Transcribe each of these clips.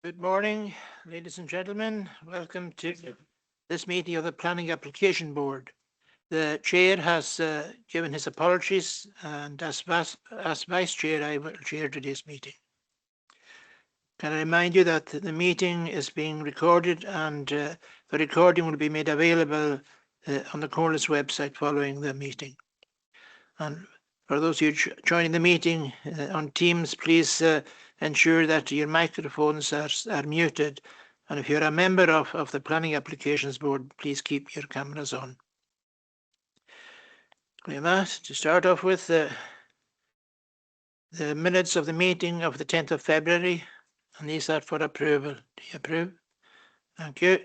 Good morning, ladies and gentlemen. Welcome to this meeting of the Planning Application Board. The chair has given his apologies, and as vice chair, I will chair today's meeting. Can I remind you that the meeting is being recorded, and the recording will be made available on the Comhairle's website following the meeting. And for those of you joining the meeting on Teams, please ensure that your microphones are muted. And if you're a member of the Planning Applications Board, please keep your cameras on. Like that, to start off with, the minutes of the meeting of the 10th of February, and these are for approval. Do you approve? Thank you.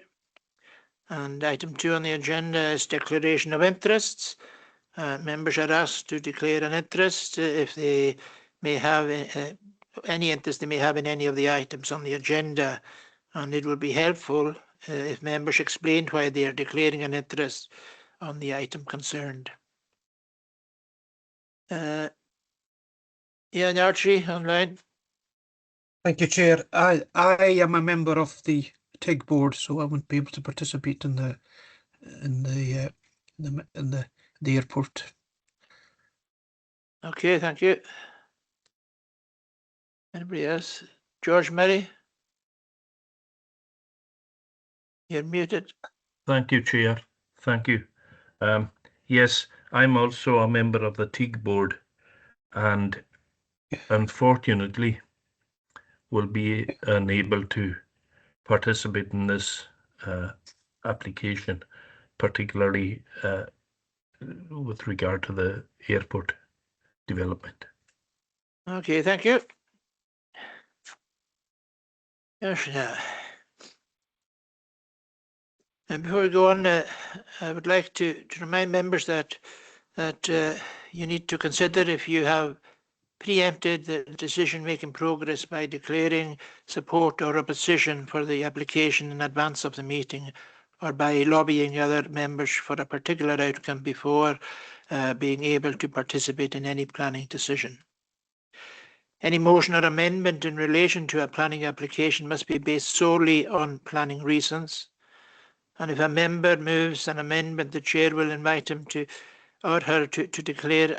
And item 2 on the agenda is declaration of interests. Members are asked to declare an interest if they may have any interest they may have in any of the items on the agenda, and it would be helpful if members explained why they are declaring an interest on the item concerned. Ian Archie, online. Thank you, Chair. I am a member of the TIG board, so I won't be able to participate in the airport. Okay, thank you. Anybody else? George Murray? You're muted. Thank you, Chair. Thank you. Yes, I'm also a member of the TIG board, and unfortunately will be unable to participate in this application, particularly with regard to the airport development. Okay, thank you. Yes, and before we go on, I would like to remind members that you need to consider if you have preempted the decision-making progress by declaring support or opposition for the application in advance of the meeting, or by lobbying other members for a particular outcome before being able to participate in any planning decision. Any motion or amendment in relation to a planning application must be based solely on planning reasons. And if a member moves an amendment, the chair will invite him to or her to clearly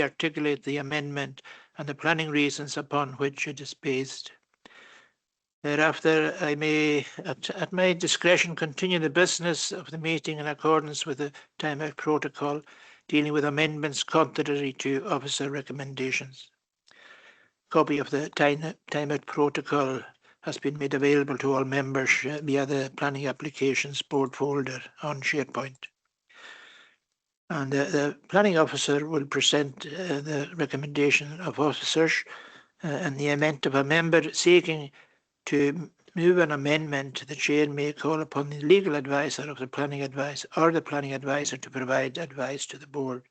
articulate the amendment and the planning reasons upon which it is based. Thereafter, I may, at my discretion, continue the business of the meeting in accordance with the timeout protocol, dealing with amendments contrary to officer recommendations. Copy of the timeout protocol has been made available to all members via the Planning Applications Board folder on SharePoint. And the planning officer will present the recommendation of officers in the event of a member seeking to move an amendment. The chair may call upon the legal advisor of the planning advisor or the planning advisor to provide advice to the board.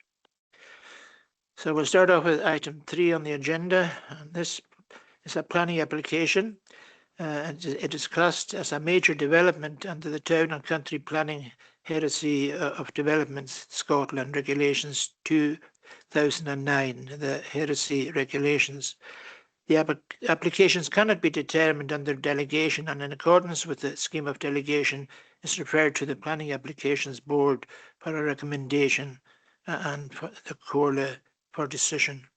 So we'll start off with item 3 on the agenda, and this is a planning application. It is classed as a major development under the Town and Country Planning Heresy of Developments Scotland Regulations 2009, the Heresy Regulations. The applications cannot be determined under delegation, and in accordance with the scheme of delegation is referred to the Planning Applications Board for a recommendation and for the Comhairle for decision.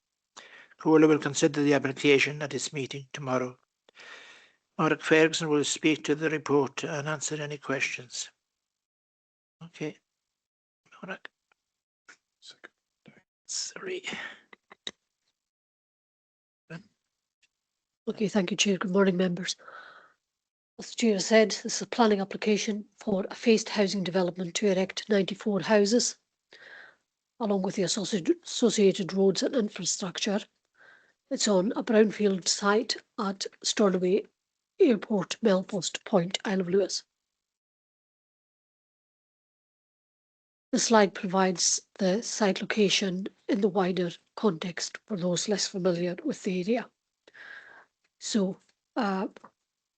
Comhairle will consider the application at its meeting tomorrow. Mark Ferguson will speak to the report and answer any questions. Okay. Mark. Sorry. Okay, thank you, Chair. Good morning, members. As the Chair said, this is a planning application for a phased housing development to erect 94 houses, along with the associated roads and infrastructure. It's on a brownfield site at Stornoway Airport, Melpost Point, Isle of Lewis. The slide provides the site location in the wider context for those less familiar with the area. So, on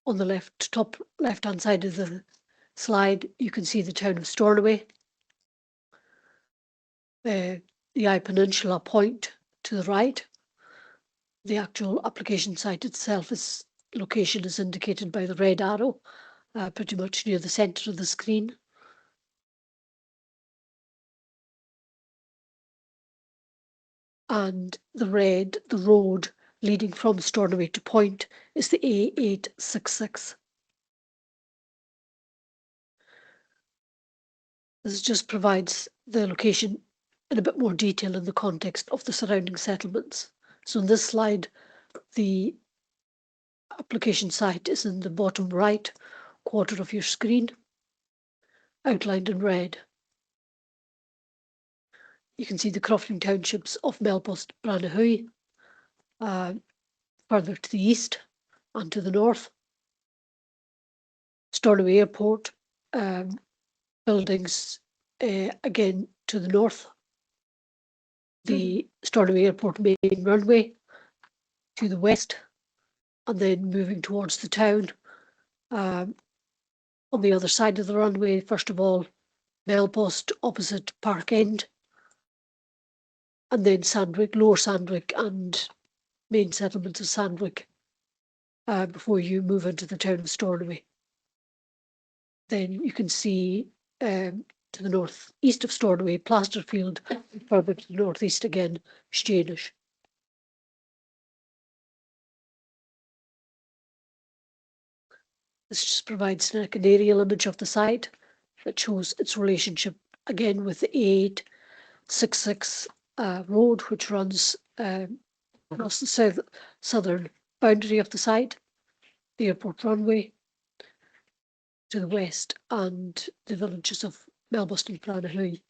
the top left-hand side of the slide, you can see the town of Stornoway, the Eye Peninsula Point to the right. The actual application site itself is location is indicated by the red arrow, pretty much near the centre of the screen. And the road leading from Stornoway to Point is the A866. This just provides the location in a bit more detail in the context of the surrounding settlements. So in this slide, the application site is in the bottom right quarter of your screen, outlined in red. You can see the crofting townships of Melpost, Branahui, further to the east and to the north. Stornoway Airport, buildings again to the north. The Stornoway Airport main runway to the west, and then moving towards the town. On the other side of the runway, first of all, Melpost opposite Park End, and then Sandwick, Lower Sandwick, and main settlements of Sandwick before you move into the town of Stornoway. Then you can see to the north east of Stornoway, Plasterfield, further to the northeast again, Stanish. This just provides like an aerial image of the site that shows its relationship again with the 866 road, which runs across the southern boundary of the site, the airport runway to the west, and the villages of Melpost and Branahui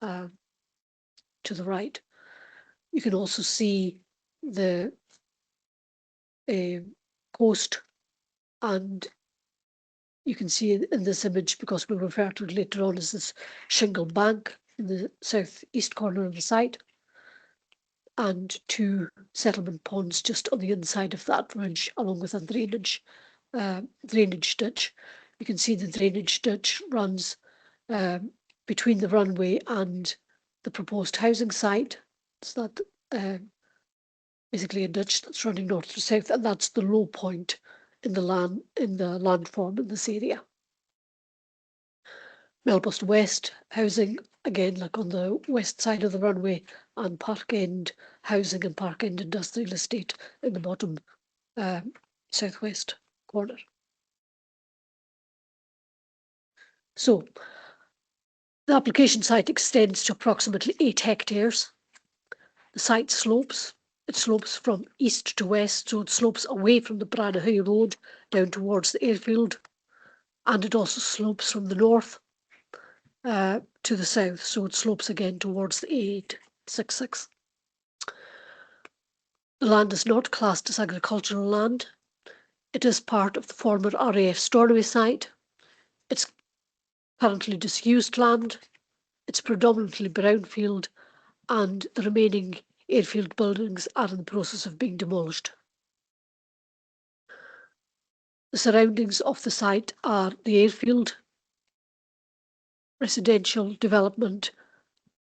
to the right. You can also see the coast, and you can see in this image, because we'll refer to it later on, as this shingle bank in the southeast corner of the site, and two settlement ponds just on the inside of that ridge, along with a drainage ditch. You can see the drainage ditch runs between the runway and the proposed housing site. It's that basically a ditch that's running north to south, and that's the low point in the landform in this area. Melpost West housing, again, like on the west side of the runway, and Park End housing and Park End industrial estate in the bottom southwest corner. So the application site extends to approximately 8 hectares. The site slopes. It slopes from east to west, so it slopes away from the Branahui Road down towards the airfield, and it also slopes from the north to the south, so it slopes again towards the 866. The land is not classed as agricultural land. It is part of the former RAF Stornoway site. It's currently disused land. It's predominantly brownfield, and the remaining airfield buildings are in the process of being demolished. The surroundings of the site are the airfield, residential development,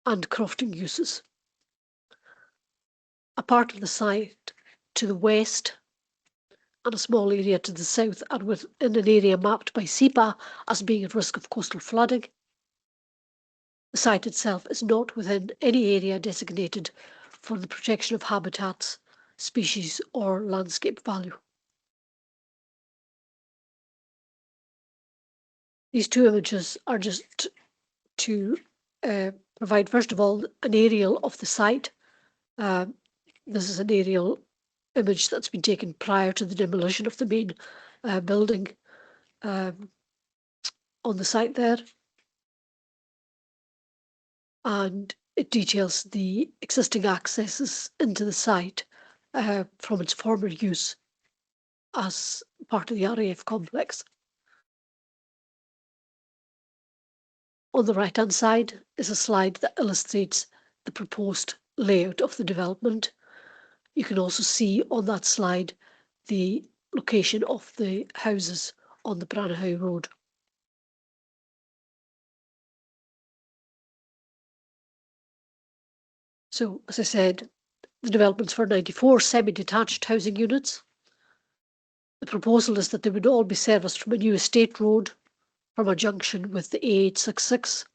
and crofting uses. A part of the site to the west and a small area to the south are within an area mapped by SEPA as being at risk of coastal flooding. The site itself is not within any area designated for the protection of habitats, species, or landscape value. These two images are just to provide, first of all, an aerial of the site. This is an aerial image that's been taken prior to the demolition of the main building on the site there. And it details the existing accesses into the site from its former use as part of the RAF complex. On the right-hand side is a slide that illustrates the proposed layout of the development. You can also see on that slide the location of the houses on the Branahui Road. So, as I said, the development's for 94 semi-detached housing units. The proposal is that they would all be serviced from a new estate road from a junction with the A866.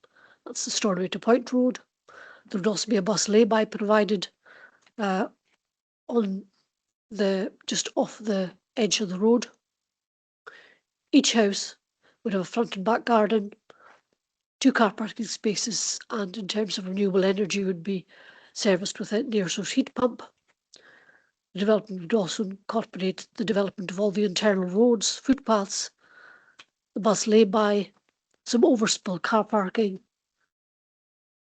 That's the Stornoway to Point Road. There would also be a bus lay-by provided on just off the edge of the road. Each house would have a front and back garden, 2 car parking spaces, and in terms of renewable energy would be serviced with a near source heat pump. The development would also incorporate the development of all the internal roads, footpaths, the bus lay-by, some overspill car parking,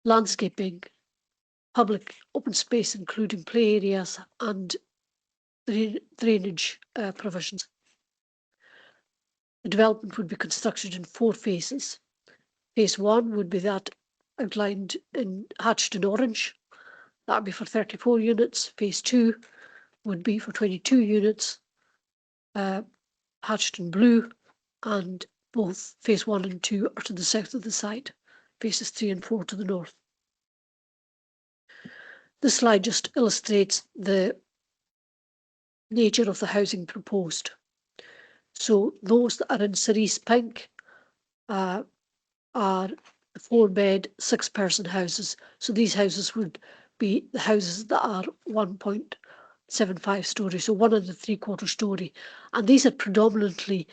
landscaping, public open space including play areas, and drainage provisions. The development would be constructed in 4 phases. Phase 1 would be that outlined in hatched in orange. That would be for 34 units. Phase 2 would be for 22 units, hatched in blue, and both phase 1 and 2 are to the south of the site, phases 3 and 4 to the north. This slide just illustrates the nature of the housing proposed. So those that are in cerise pink are 4-bed, 6-person houses. So these houses would be the houses that are 1.75 story, so 1 3/4 story. And these are predominantly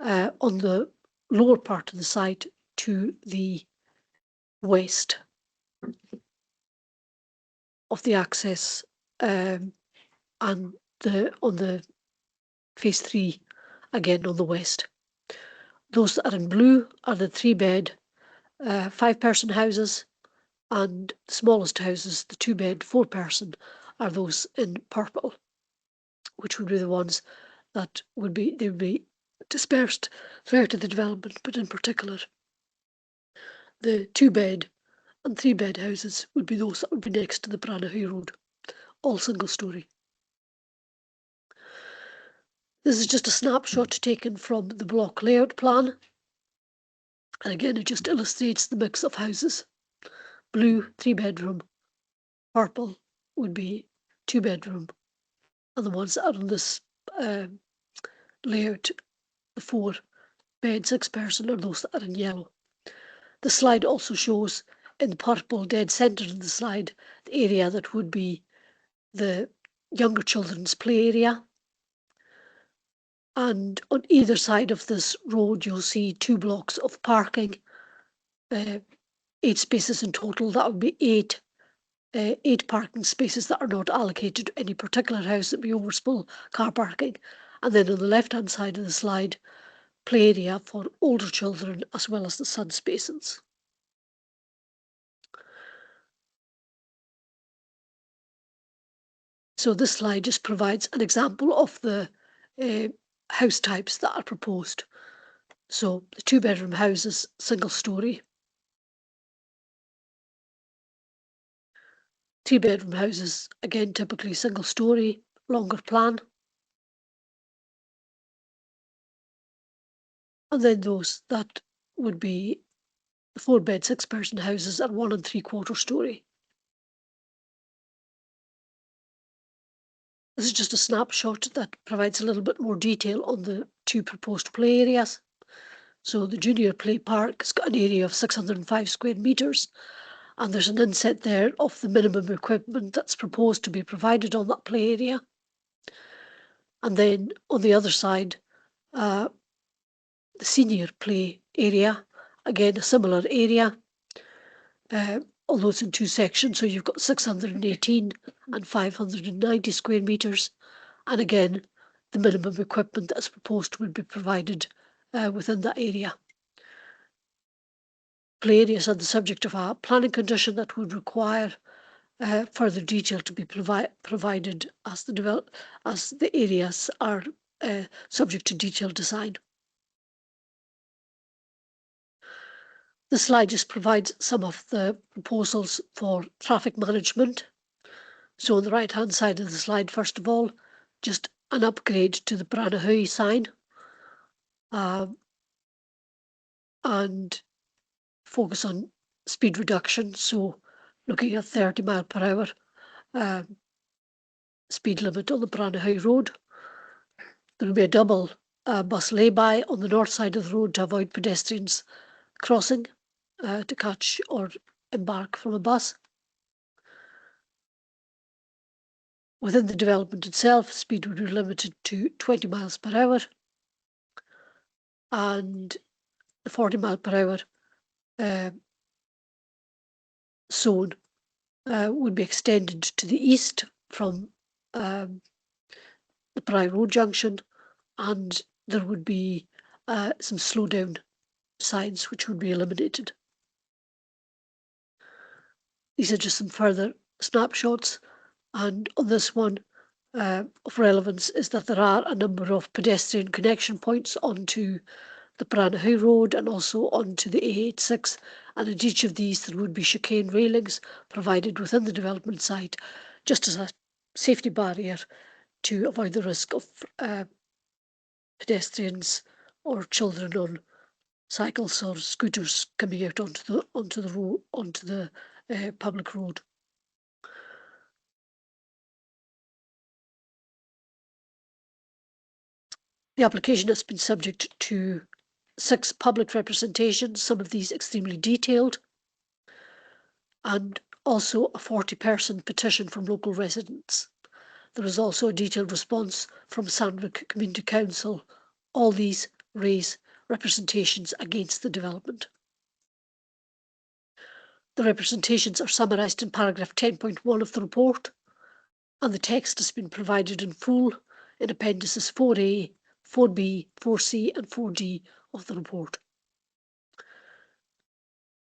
on the lower part of the site to the west of the access, and on the phase 3 again on the west. Those that are in blue are the 3-bed, 5-person houses, and the smallest houses, the 2-bed, 4-person, are those in purple, which would be the ones that would be dispersed throughout the development, but in particular the 2-bed and 3-bed houses would be those that would be next to the Branahoy Road, all single story. This is just a snapshot taken from the block layout plan, and again it just illustrates the mix of houses. Blue, 3-bedroom, purple would be 2-bedroom, and the ones that are on this layout, the 4-bed, 6-person, are those that are in yellow. The slide also shows in the purple dead centre of the slide the area that would be the younger children's play area. And on either side of this road you'll see 2 blocks of parking, 8 spaces in total. That would be 8 parking spaces that are not allocated to any particular house, that would be overspill car parking. And then on the left hand side of the slide, play area for older children as well as the sun spaces. So this slide just provides an example of the house types that are proposed. So the 2-bedroom houses, single story. 3-bedroom houses, again typically single story, longer plan. And then those that would be the 4-bed, 6-person houses at 1 3/4 story. This is just a snapshot that provides a little bit more detail on the 2 proposed play areas. So the junior play park has got an area of 605 square metres, and there's an inset there of the minimum equipment that's proposed to be provided on that play area. And then on the other side, the senior play area, again a similar area, although it's in 2 sections, so you've got 618 and 590 square metres, and again the minimum equipment that's proposed would be provided within that area. Play areas are the subject of a planning condition that would require further detail to be provided as the areas are subject to detailed design. The slide just provides some of the proposals for traffic management. So on the right hand side of the slide, first of all, just an upgrade to the Branahoy sign, and focus on speed reduction, so looking at 30 mile per hour speed limit on the Branahoy Road. There will be a double bus lay-by on the north side of the road to avoid pedestrians crossing to catch or embark from a bus. Within the development itself, speed would be limited to 20 miles per hour, and the 40 mile per hour zone would be extended to the east from the Priory Road junction, and there would be some slow down signs which would be eliminated. These are just some further snapshots, and on this one of relevance is that there are a number of pedestrian connection points onto the Comhairle Road and also onto the A86, and at each of these there would be chicane railings provided within the development site just as a safety barrier to avoid the risk of pedestrians or children on cycles or scooters coming out onto the public road. The application has been subject to 6 public representations, some of these extremely detailed, and also a 40-person petition from local residents. There is also a detailed response from Sandvik Community Council. All these raise representations against the development. The representations are summarised in paragraph 10.1 of the report, and the text has been provided in full in appendices 4A, 4B, 4C and 4D of the report.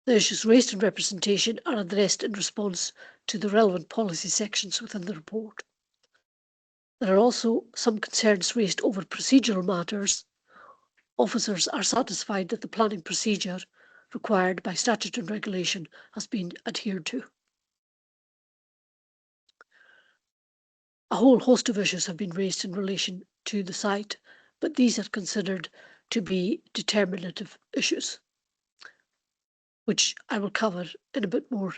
The issues raised in representation are addressed in response to the relevant policy sections within the report. There are also some concerns raised over procedural matters. Officers are satisfied that the planning procedure required by statute and regulation has been adhered to. A whole host of issues have been raised in relation to the site, but these are considered to be determinative issues, which I will cover in a bit more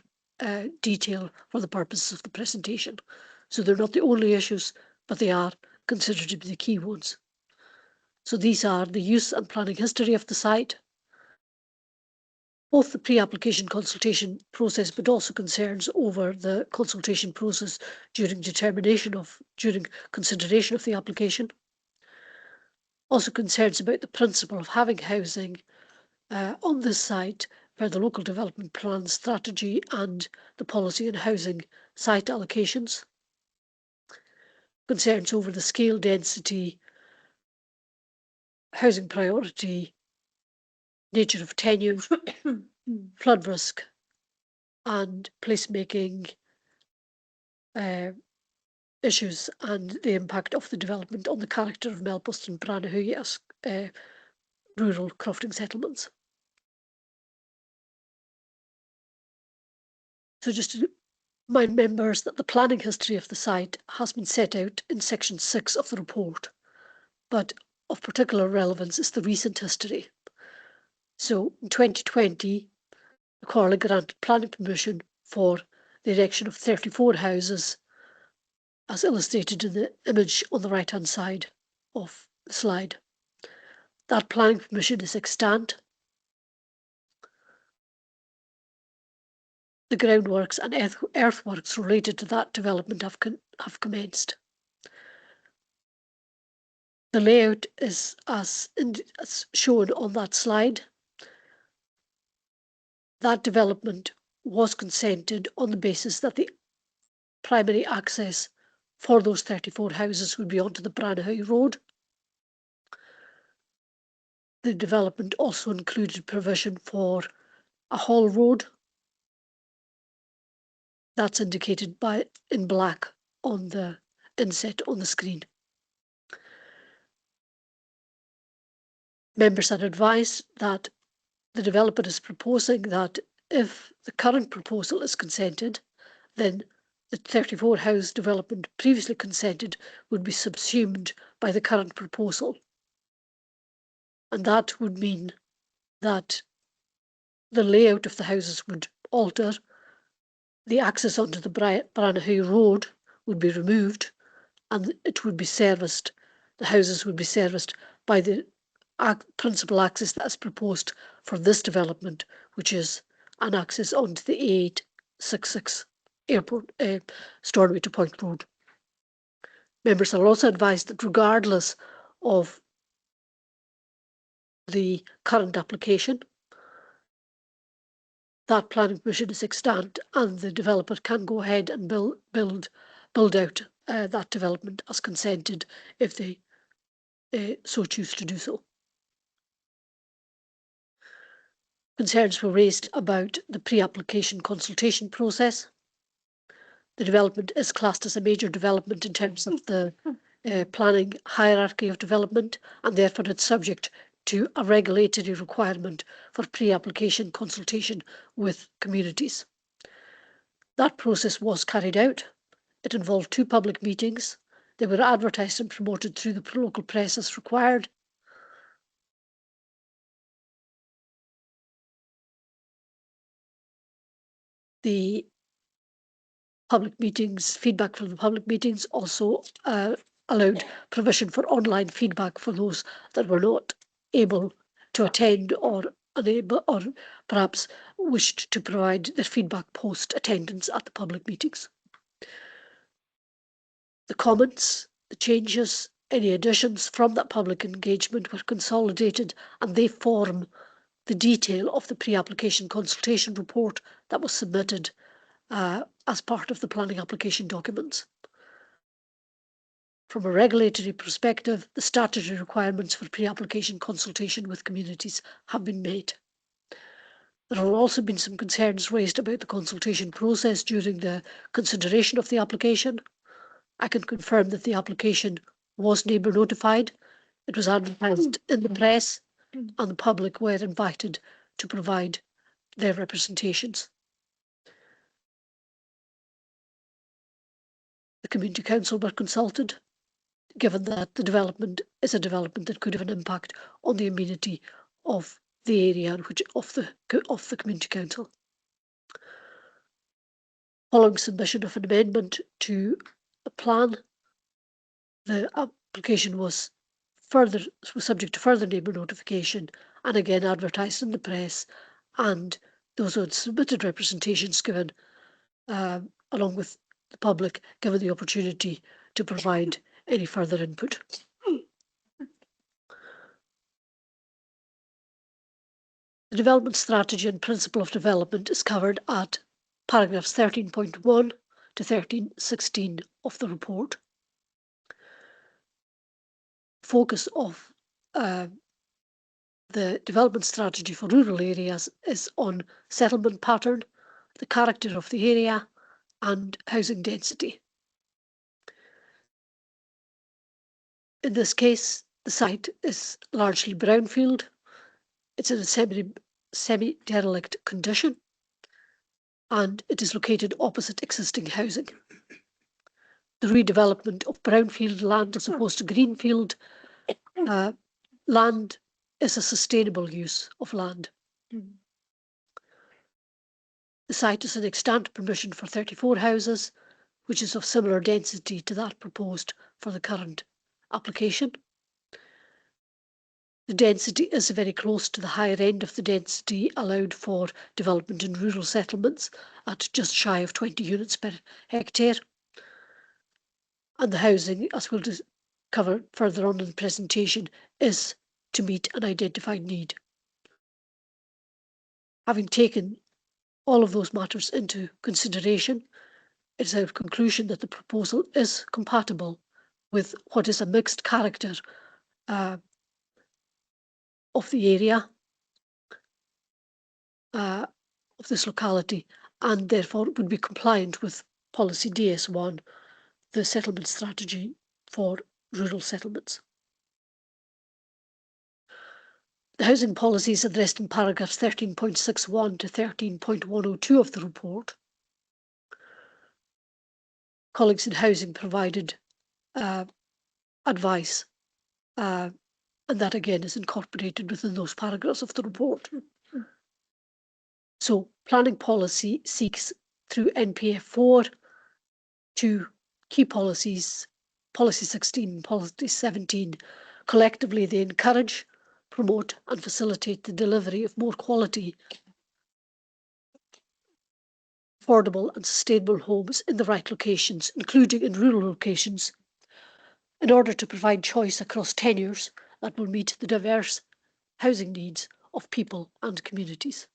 detail for the purposes of the presentation. So they're not the only issues, but they are considered to be the key ones. So these are the use and planning history of the site, both the pre-application consultation process, but also concerns over the consultation process during consideration of the application. Also concerns about the principle of having housing on this site where the local development plan strategy and the policy and housing site allocations. Concerns over the scale density, housing priority, nature of tenure, flood risk, and placemaking issues and the impact of the development on the character of Melpost and Branagh as rural crofting settlements. So just to remind members that the planning history of the site has been set out in section 6 of the report, but of particular relevance is the recent history. So in 2020, the Comhairle granted planning permission for the erection of 34 houses, as illustrated in the image on the right hand side of the slide. That planning permission is extant. The groundworks and earthworks related to that development have commenced. The layout is as shown on that slide. That development was consented on the basis that the primary access for those 34 houses would be onto the Comhairle Road. The development also included provision for a haul road. That's indicated in black on the inset on the screen. Members are advised that the developer is proposing that if the current proposal is consented, then the 34 house development previously consented would be subsumed by the current proposal. And that would mean that the layout of the houses would alter, the access onto the Comhairle Road would be removed, and it would be serviced the houses would be serviced by the principal access that is proposed for this development, which is an access onto the A866 airport, Stornoway to Point Road. Members are also advised that regardless of the current application, that planning permission is extant and the developer can go ahead and build out that development as consented if they so choose to do so. Concerns were raised about the pre-application consultation process. The development is classed as a major development in terms of the planning hierarchy of development, and therefore it's subject to a regulatory requirement for pre-application consultation with communities. That process was carried out. It involved 2 public meetings. They were advertised and promoted through the local press as required. The public meetings, feedback from the public meetings also allowed provision for online feedback for those that were not able to attend or unable or perhaps wished to provide their feedback post attendance at the public meetings. The comments, the changes, any additions from that public engagement were consolidated, and they form the detail of the pre-application consultation report that was submitted as part of the planning application documents. From a regulatory perspective, the statutory requirements for pre-application consultation with communities have been met. There have also been some concerns raised about the consultation process during the consideration of the application. I can confirm that the application was neighbour notified. It was advertised in the press, and the public were invited to provide their representations. The Community Council were consulted, given that the development is a development that could have an impact on the amenity of the area of the Community Council. Following submission of an amendment to the plan, the application was subject to further neighbour notification and again advertised in the press, and those who had submitted representations given, along with the public, given the opportunity to provide any further input. The development strategy and principle of development is covered at paragraphs 13.1 to 13.16 of the report. Focus of the development strategy for rural areas is on settlement pattern, the character of the area, and housing density. In this case, the site is largely brownfield. It's in a semi-derelict condition, and it is located opposite existing housing. The redevelopment of brownfield land as opposed to greenfield land is a sustainable use of land. The site is an extant permission for 34 houses, which is of similar density to that proposed for the current application. The density is very close to the higher end of the density allowed for development in rural settlements at just shy of 20 units per hectare. And the housing, as we'll cover further on in the presentation, is to meet an identified need. Having taken all of those matters into consideration, it is our conclusion that the proposal is compatible with what is a mixed character of the area of this locality, and therefore would be compliant with policy DS1, the settlement strategy for rural settlements. The housing policies addressed in paragraphs 13.61 to 13.102 of the report. Colleagues in housing provided advice, and that again is incorporated within those paragraphs of the report. So planning policy seeks through NPF 4 to key policies Policy 16 and Policy 17, collectively they encourage, promote and facilitate the delivery of more quality, affordable and sustainable homes in the right locations, including in rural locations, in order to provide choice across tenures that will meet the diverse housing needs of people and communities.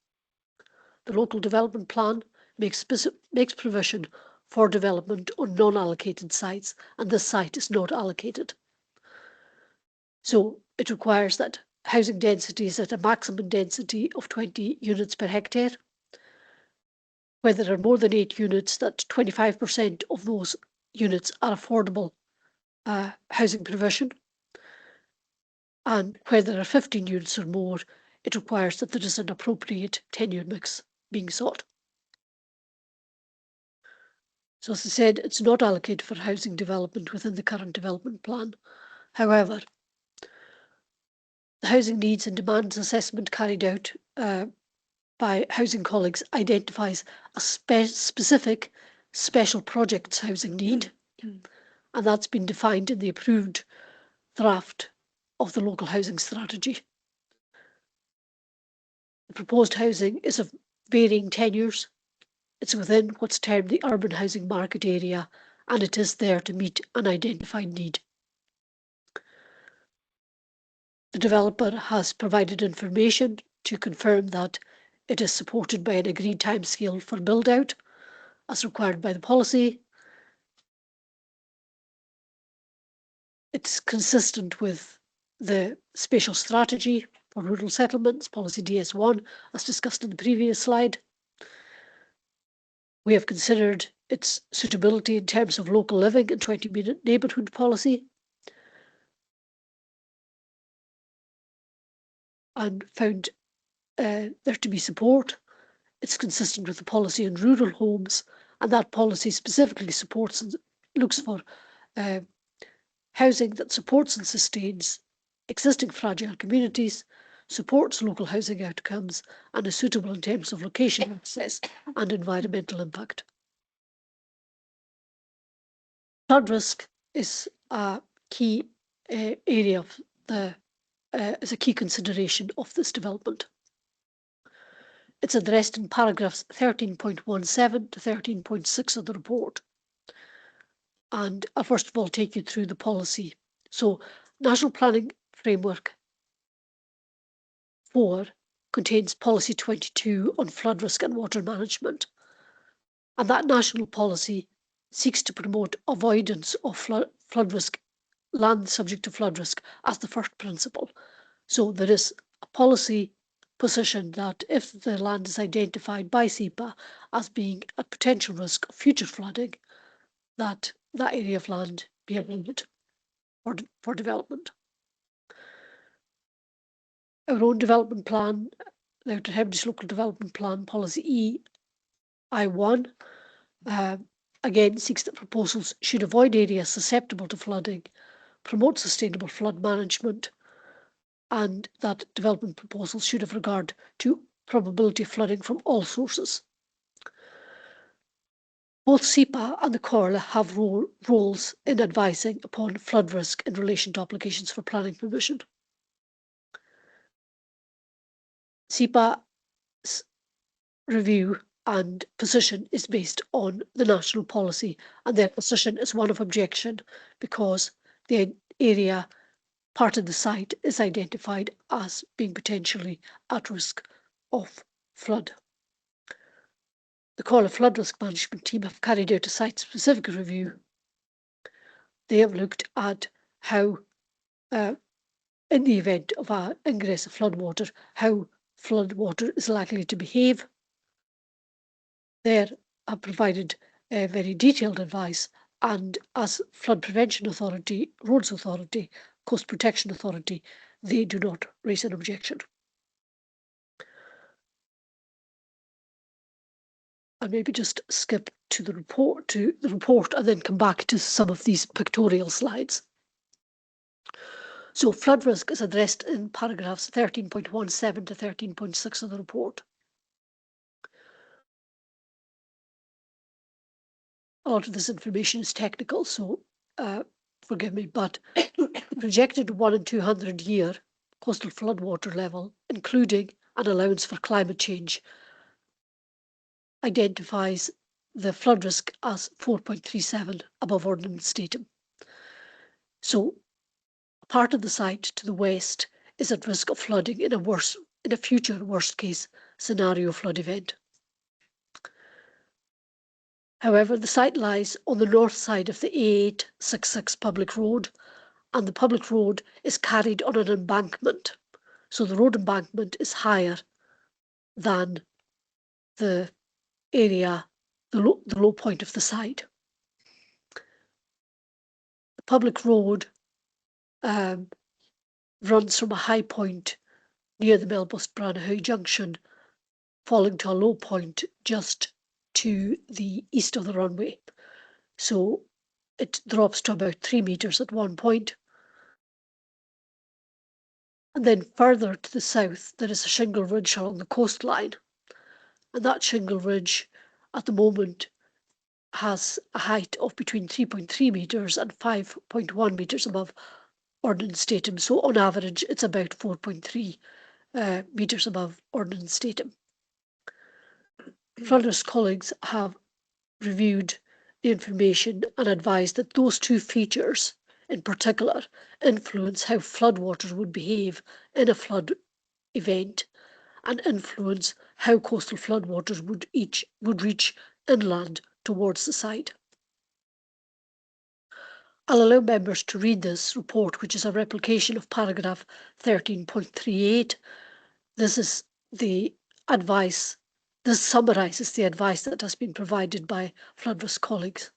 The local development plan makes provision for development on non-allocated sites, and this site is not allocated. So it requires that housing density is at a maximum density of 20 units per hectare. Where there are more than 8 units, that 25% of those units are affordable housing provision. And where there are 15 units or more, it requires that there is an appropriate tenure mix being sought. So as I said, it's not allocated for housing development within the current development plan. However, the housing needs and demands assessment carried out by housing colleagues identifies a specific special projects housing need, and that's been defined in the approved draft of the local housing strategy. The proposed housing is of varying tenures. It's within what's termed the urban housing market area, and it is there to meet an identified need. The developer has provided information to confirm that it is supported by an agreed timescale for build-out, as required by the policy. It's consistent with the spatial strategy for rural settlements, policy DS1, as discussed in the previous slide. We have considered its suitability in terms of local living and 20-minute neighbourhood policy, and found there to be support. It's consistent with the policy on rural homes, and that policy specifically supports and looks for housing that supports and sustains existing fragile communities, supports local housing outcomes, and is suitable in terms of location access and environmental impact. Flood risk is a key area of is a key consideration of this development. It's addressed in paragraphs 13.17 to 13.6 of the report. And I'll first of all take you through the policy. So, National Planning Framework 4 contains Policy 22 on flood risk and water management. And that national policy seeks to promote avoidance of flood risk, land subject to flood risk, as the first principle. So there is a policy position that if the land is identified by SEPA as being at potential risk of future flooding, that area of land be avoided for development. Our own development plan, the Outer Hebrides Local Development Plan, Policy I1, again seeks that proposals should avoid areas susceptible to flooding, promote sustainable flood management, and that development proposals should have regard to probability of flooding from all sources. Both SEPA and the Comhairle have roles in advising upon flood risk in relation to applications for planning permission. SEPA's review and position is based on the national policy, and their position is one of objection because the area part of the site is identified as being potentially at risk of flood. The Comhairle Flood Risk Management Team have carried out a site-specific review. They have looked at how, in the event of an ingress of floodwater, how floodwater is likely to behave. They have provided very detailed advice, and as Flood Prevention Authority, Roads Authority, Coast Protection Authority, they do not raise an objection. I'll maybe just skip to the report and then come back to some of these pictorial slides. So flood risk is addressed in paragraphs 13.17 to 13.6 of the report. A lot of this information is technical, so forgive me, but the projected 1 in 200 year coastal floodwater level, including an allowance for climate change, identifies the flood risk as 4.37 above ordnance datum. So part of the site to the west is at risk of flooding in a future worst case scenario flood event. However, the site lies on the north side of the A866 public road, and the public road is carried on an embankment. So the road embankment is higher than the area, the low point of the site. The public road runs from a high point near the Melbus Branagh Junction, falling to a low point just to the east of the runway. So it drops to about 3 meters at one point. And then further to the south, there is a shingle ridge along the coastline. And that shingle ridge at the moment has a height of between 3.3 meters and 5.1 meters above ordnance datum. So on average, it's about 4.3 meters above ordnance datum. Flood risk colleagues have reviewed the information and advised that those two features in particular influence how floodwaters would behave in a flood event and influence how coastal floodwaters would reach inland towards the site. I'll allow members to read this report, which is a replication of paragraph 13.38. This is the advice. This summarises the advice that has been provided by flood risk colleagues.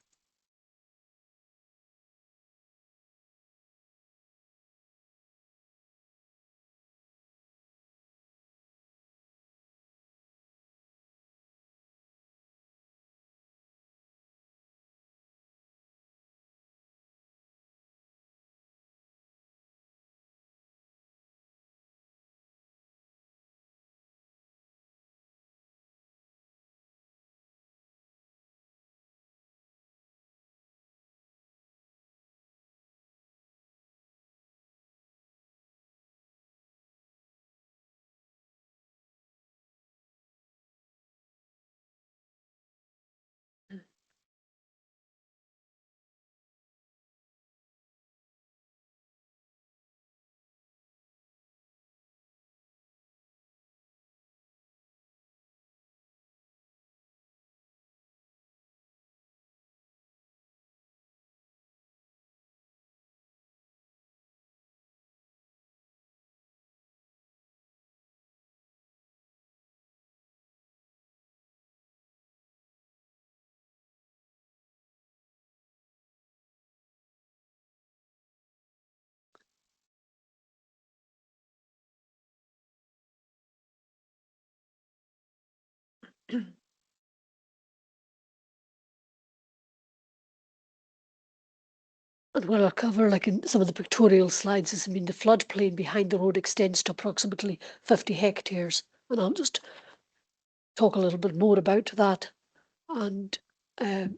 And what I'll cover, like in some of the pictorial slides, is the floodplain behind the road extends to approximately 50 hectares. And I'll just talk a little bit more about that and the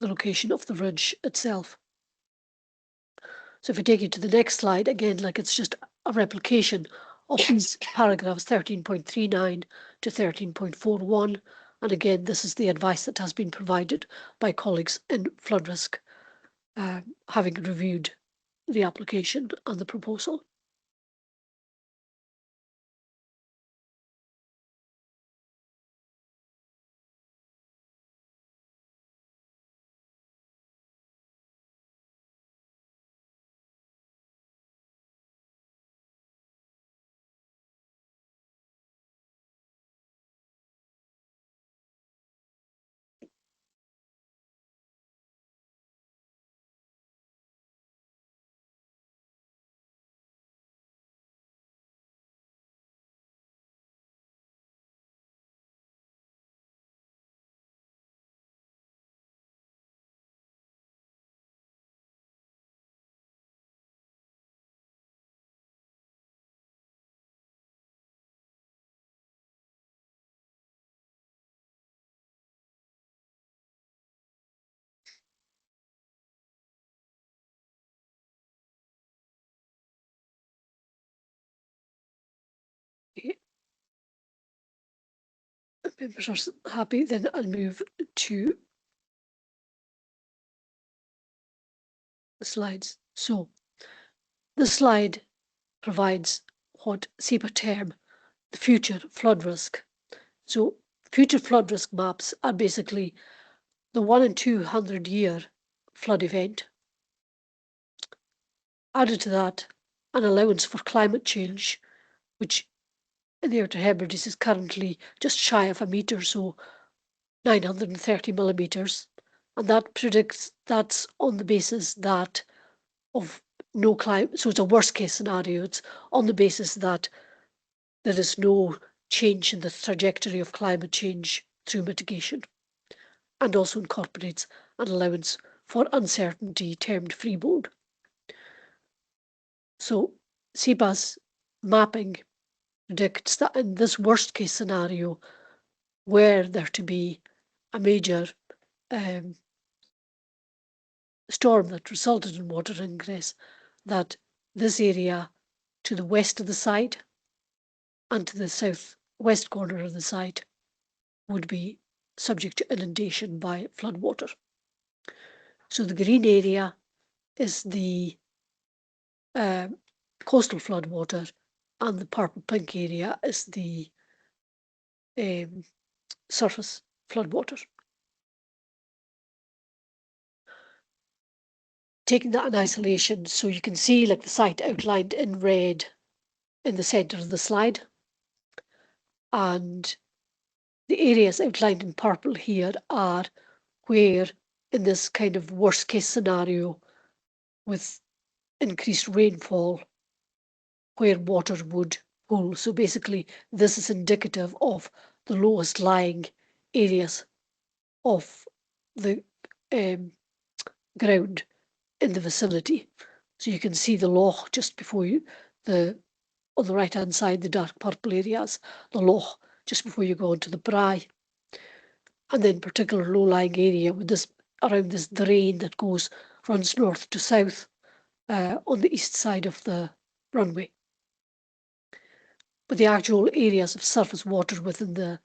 location of the ridge itself. So if we take you to the next slide, again, like it's just a replication of these paragraphs 13.39 to 13.41. And again, this is the advice that has been provided by colleagues in flood risk, having reviewed the application and the proposal. If members are happy, then I'll move to the slides. So the slide provides what SEPA term the future flood risk. So future flood risk maps are basically the 1 in 200 year flood event. Added to that, an allowance for climate change, which in the Outer Hebrides is currently just shy of a metre, so 930 millimetres. And that predicts that's on the basis that of no climate, so it's a worst case scenario. It's on the basis that there is no change in the trajectory of climate change through mitigation, and also incorporates an allowance for uncertainty termed freeboard. So SEPA's mapping predicts that in this worst case scenario, were there to be a major storm that resulted in water ingress, that this area to the west of the site and to the southwest corner of the site would be subject to inundation by floodwater. So the green area is the coastal floodwater, and the purple pink area is the surface floodwater. Taking that in isolation, so you can see like the site outlined in red in the center of the slide, and the areas outlined in purple here are where, in this kind of worst case scenario with increased rainfall, where water would pool. So basically this is indicative of the lowest lying areas of the ground in the vicinity. So you can see the loch just before you, on the right hand side, the dark purple areas, the loch just before you go into the brae, and then particular low lying area with this around this drain that runs north to south on the east side of the runway. But the actual areas of surface water within the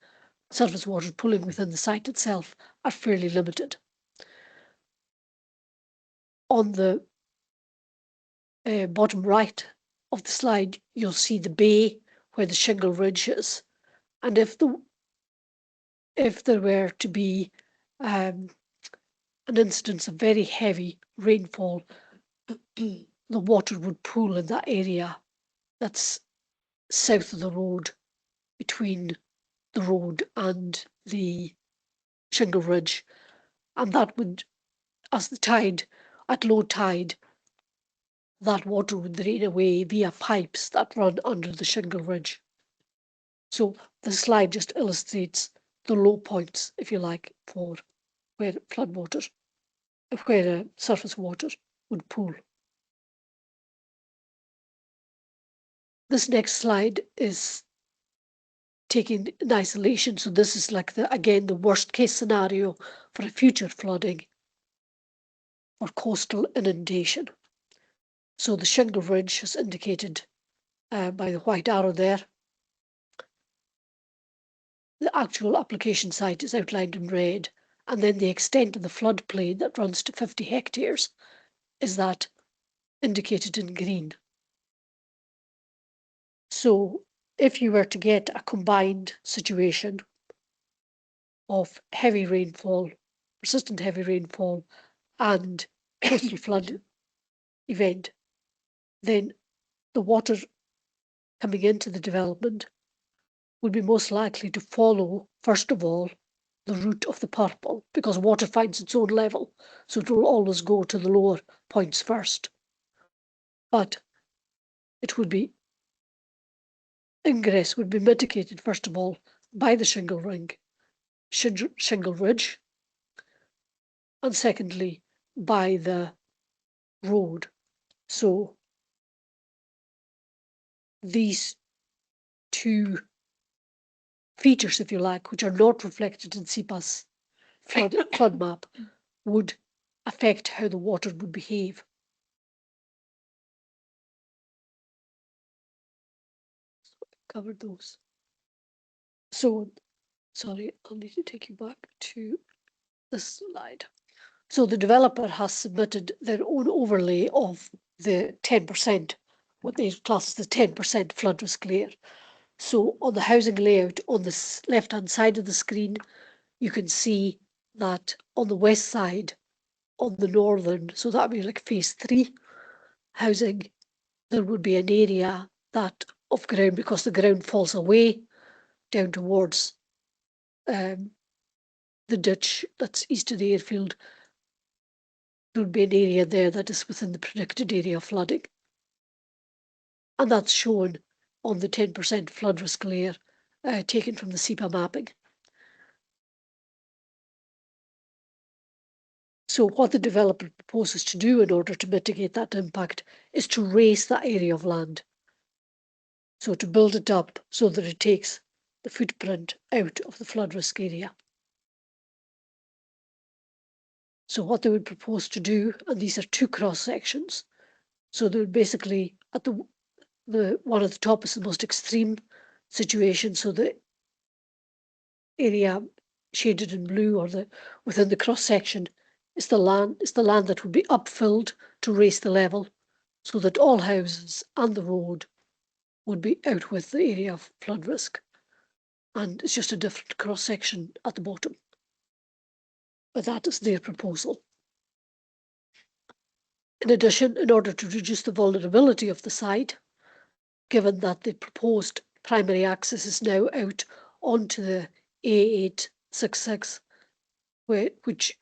surface water pooling within the site itself are fairly limited. On the bottom right of the slide, you'll see the bay where the shingle ridge is, and if there were to be an instance of very heavy rainfall, the water would pool in that area that's south of the road, between the road and the shingle ridge, and that would, at low tide, that water would drain away via pipes that run under the shingle ridge. So the slide just illustrates the low points, if you like, for where surface water would pool. This next slide is taken in isolation. So this is like again the worst case scenario for a future flooding or coastal inundation. So the shingle ridge is indicated by the white arrow there. The actual application site is outlined in red, and then the extent of the floodplain that runs to 50 hectares is that indicated in green. So if you were to get a combined situation of heavy rainfall, persistent heavy rainfall, and coastal flood event, then the water coming into the development would be most likely to follow, first of all, the route of the purple, because water finds its own level, so it will always go to the lower points first. But ingress would be mitigated, first of all, by the shingle ridge, and secondly, by the road. So these two features, if you like, which are not reflected in SEPA's flood map, would affect how the water would behave. covered those. So, sorry, I'll need to take you back to this slide. So the developer has submitted their own overlay of the 10%, what they class as the 10% flood risk layer. So on the housing layout on the left-hand side of the screen, you can see that on the west side, on the northern, so that would be like phase 3 housing, there would be an area that of ground, because the ground falls away down towards the ditch that's east of the airfield. There would be an area there that is within the predicted area of flooding. And that's shown on the 10% flood risk layer taken from the SEPA mapping. So what the developer proposes to do in order to mitigate that impact is to raise that area of land. So to build it up so that it takes the footprint out of the flood risk area. So what they would propose to do, and these are 2 cross sections. So they would basically, at the one at the top is the most extreme situation. So the area shaded in blue, or within the cross section, is the land that would be upfilled to raise the level, so that all houses and the road would be out with the area of flood risk. And it's just a different cross section at the bottom. But that is their proposal. In addition, in order to reduce the vulnerability of the site, given that the proposed primary access is now out onto the A866, which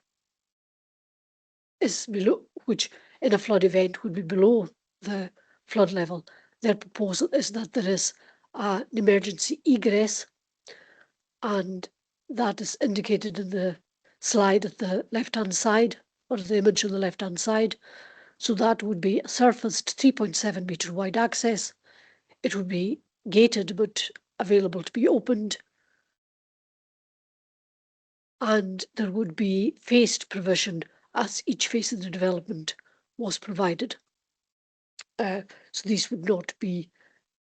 is below, which in a flood event would be below the flood level, their proposal is that there is an emergency egress, and that is indicated in the slide at the left-hand side, or the image on the left-hand side. So that would be a surfaced 3.7 metre wide access. It would be gated but available to be opened. And there would be phased provision as each phase of the development was provided. So these would not be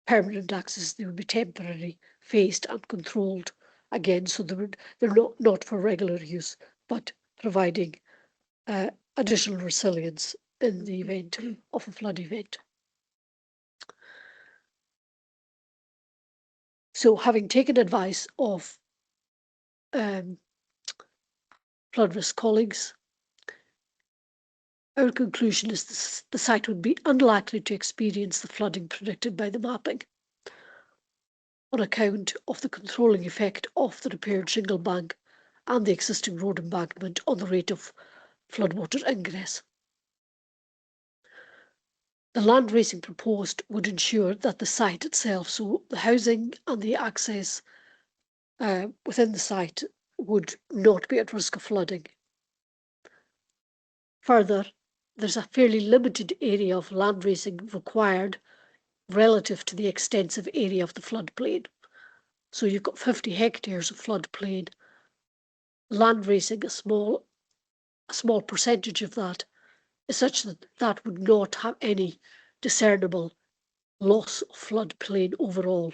permanent access, they would be temporary, phased and controlled again. So they're not for regular use, but providing additional resilience in the event of a flood event. So having taken advice of flood risk colleagues, our conclusion is the site would be unlikely to experience the flooding predicted by the mapping, on account of the controlling effect of the repaired shingle bank and the existing road embankment on the rate of floodwater ingress. The land raising proposed would ensure that the site itself, so the housing and the access within the site, would not be at risk of flooding. Further, there's a fairly limited area of land raising required relative to the extensive area of the floodplain. So you've got 50 hectares of floodplain. Land raising a small percentage of that is such that that would not have any discernible loss of floodplain overall.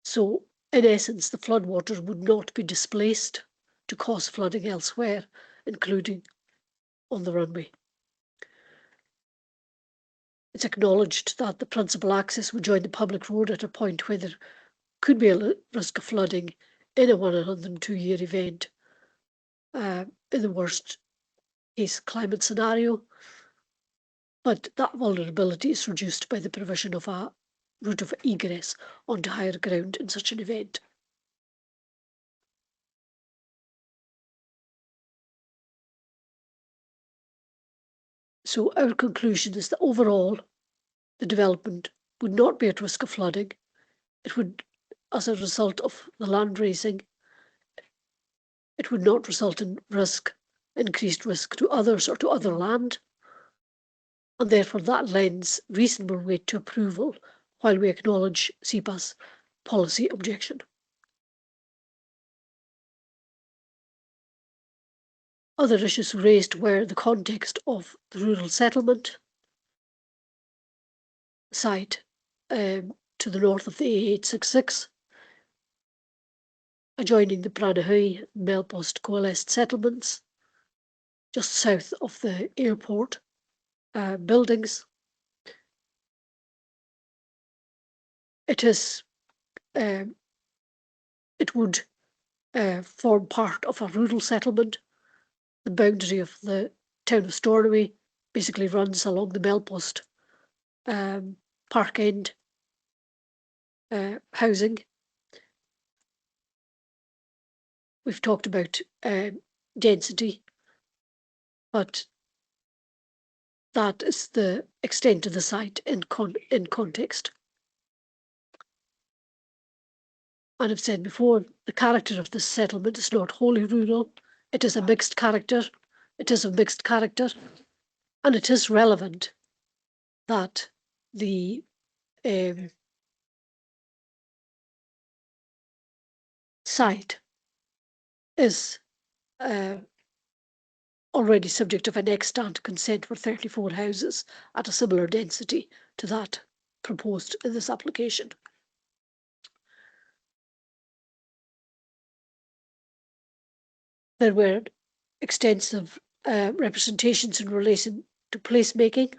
So in essence, the floodwaters would not be displaced to cause flooding elsewhere, including on the runway. It's acknowledged that the principal access would join the public road at a point where there could be a risk of flooding in a 102-year event, in the worst case climate scenario, but that vulnerability is reduced by the provision of a route of egress onto higher ground in such an event. So our conclusion is that overall, the development would not be at risk of flooding. It would, as a result of the land raising, it would not result in increased risk to others or to other land. And therefore that lends reasonable weight to approval, while we acknowledge SEPA's policy objection. Other issues raised were the context of the rural settlement site, to the north of the A866, adjoining the Branahui and Melpost coalesced settlements, just south of the airport buildings. It would form part of a rural settlement. The boundary of the town of Stornoway basically runs along the Melpost Park End housing. We've talked about density, but that is the extent of the site in context. And I've said before, the character of this settlement is not wholly rural. It is a mixed character. It is a mixed character, and it is relevant that the site is already subject of an extant consent for 34 houses at a similar density to that proposed in this application. There were extensive representations in relation to placemaking,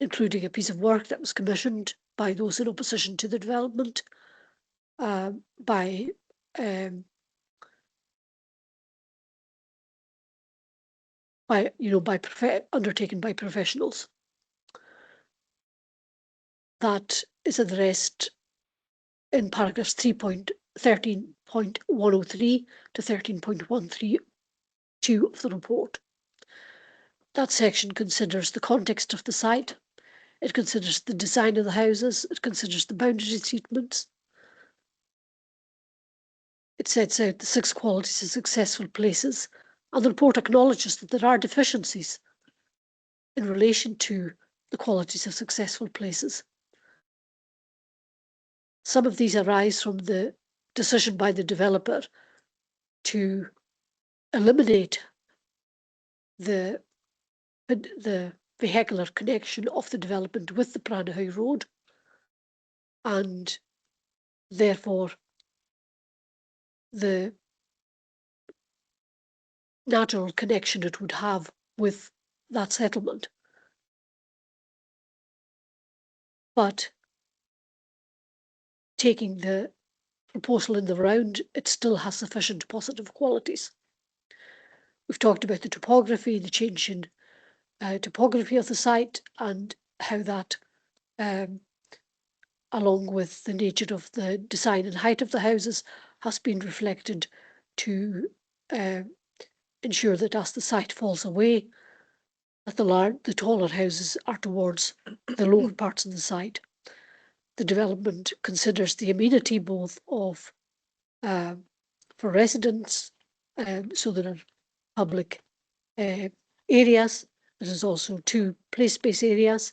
including a piece of work that was commissioned by those in opposition to the development undertaken by professionals. That is addressed in paragraphs 13.103 to 13.132 of the report. That section considers the context of the site. It considers the design of the houses. It considers the boundary treatments. It sets out the 6 qualities of successful places, and the report acknowledges that there are deficiencies in relation to the qualities of successful places. Some of these arise from the decision by the developer to eliminate the vehicular connection of the development with the Branahui Road, and therefore the natural connection it would have with that settlement. But taking the proposal in the round, it still has sufficient positive qualities. We've talked about the topography, the change in topography of the site, and how that, along with the nature of the design and height of the houses, has been reflected to ensure that as the site falls away, that the taller houses are towards the lower parts of the site. The development considers the amenity both of for residents, so there are public areas. There's also 2 play space areas.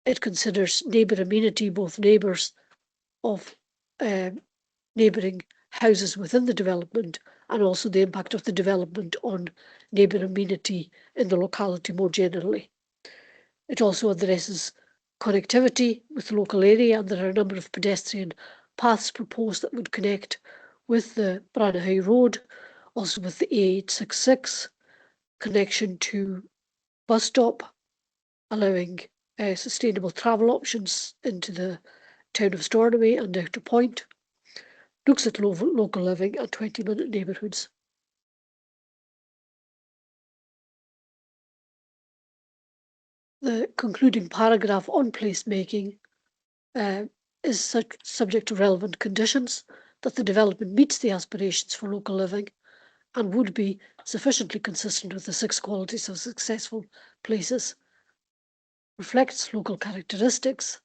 It considers neighbour amenity, both neighbours of neighbouring houses within the development, and also the impact of the development on neighbour amenity in the locality more generally. It also addresses connectivity with the local area, and there are a number of pedestrian paths proposed that would connect with the Branahui Road, also with the A866, connection to bus stop, allowing sustainable travel options into the town of Stornoway and out to Point, looks at local living and 20-minute neighbourhoods. The concluding paragraph on placemaking is subject to relevant conditions, that the development meets the aspirations for local living and would be sufficiently consistent with the 6 qualities of successful places, reflects local characteristics,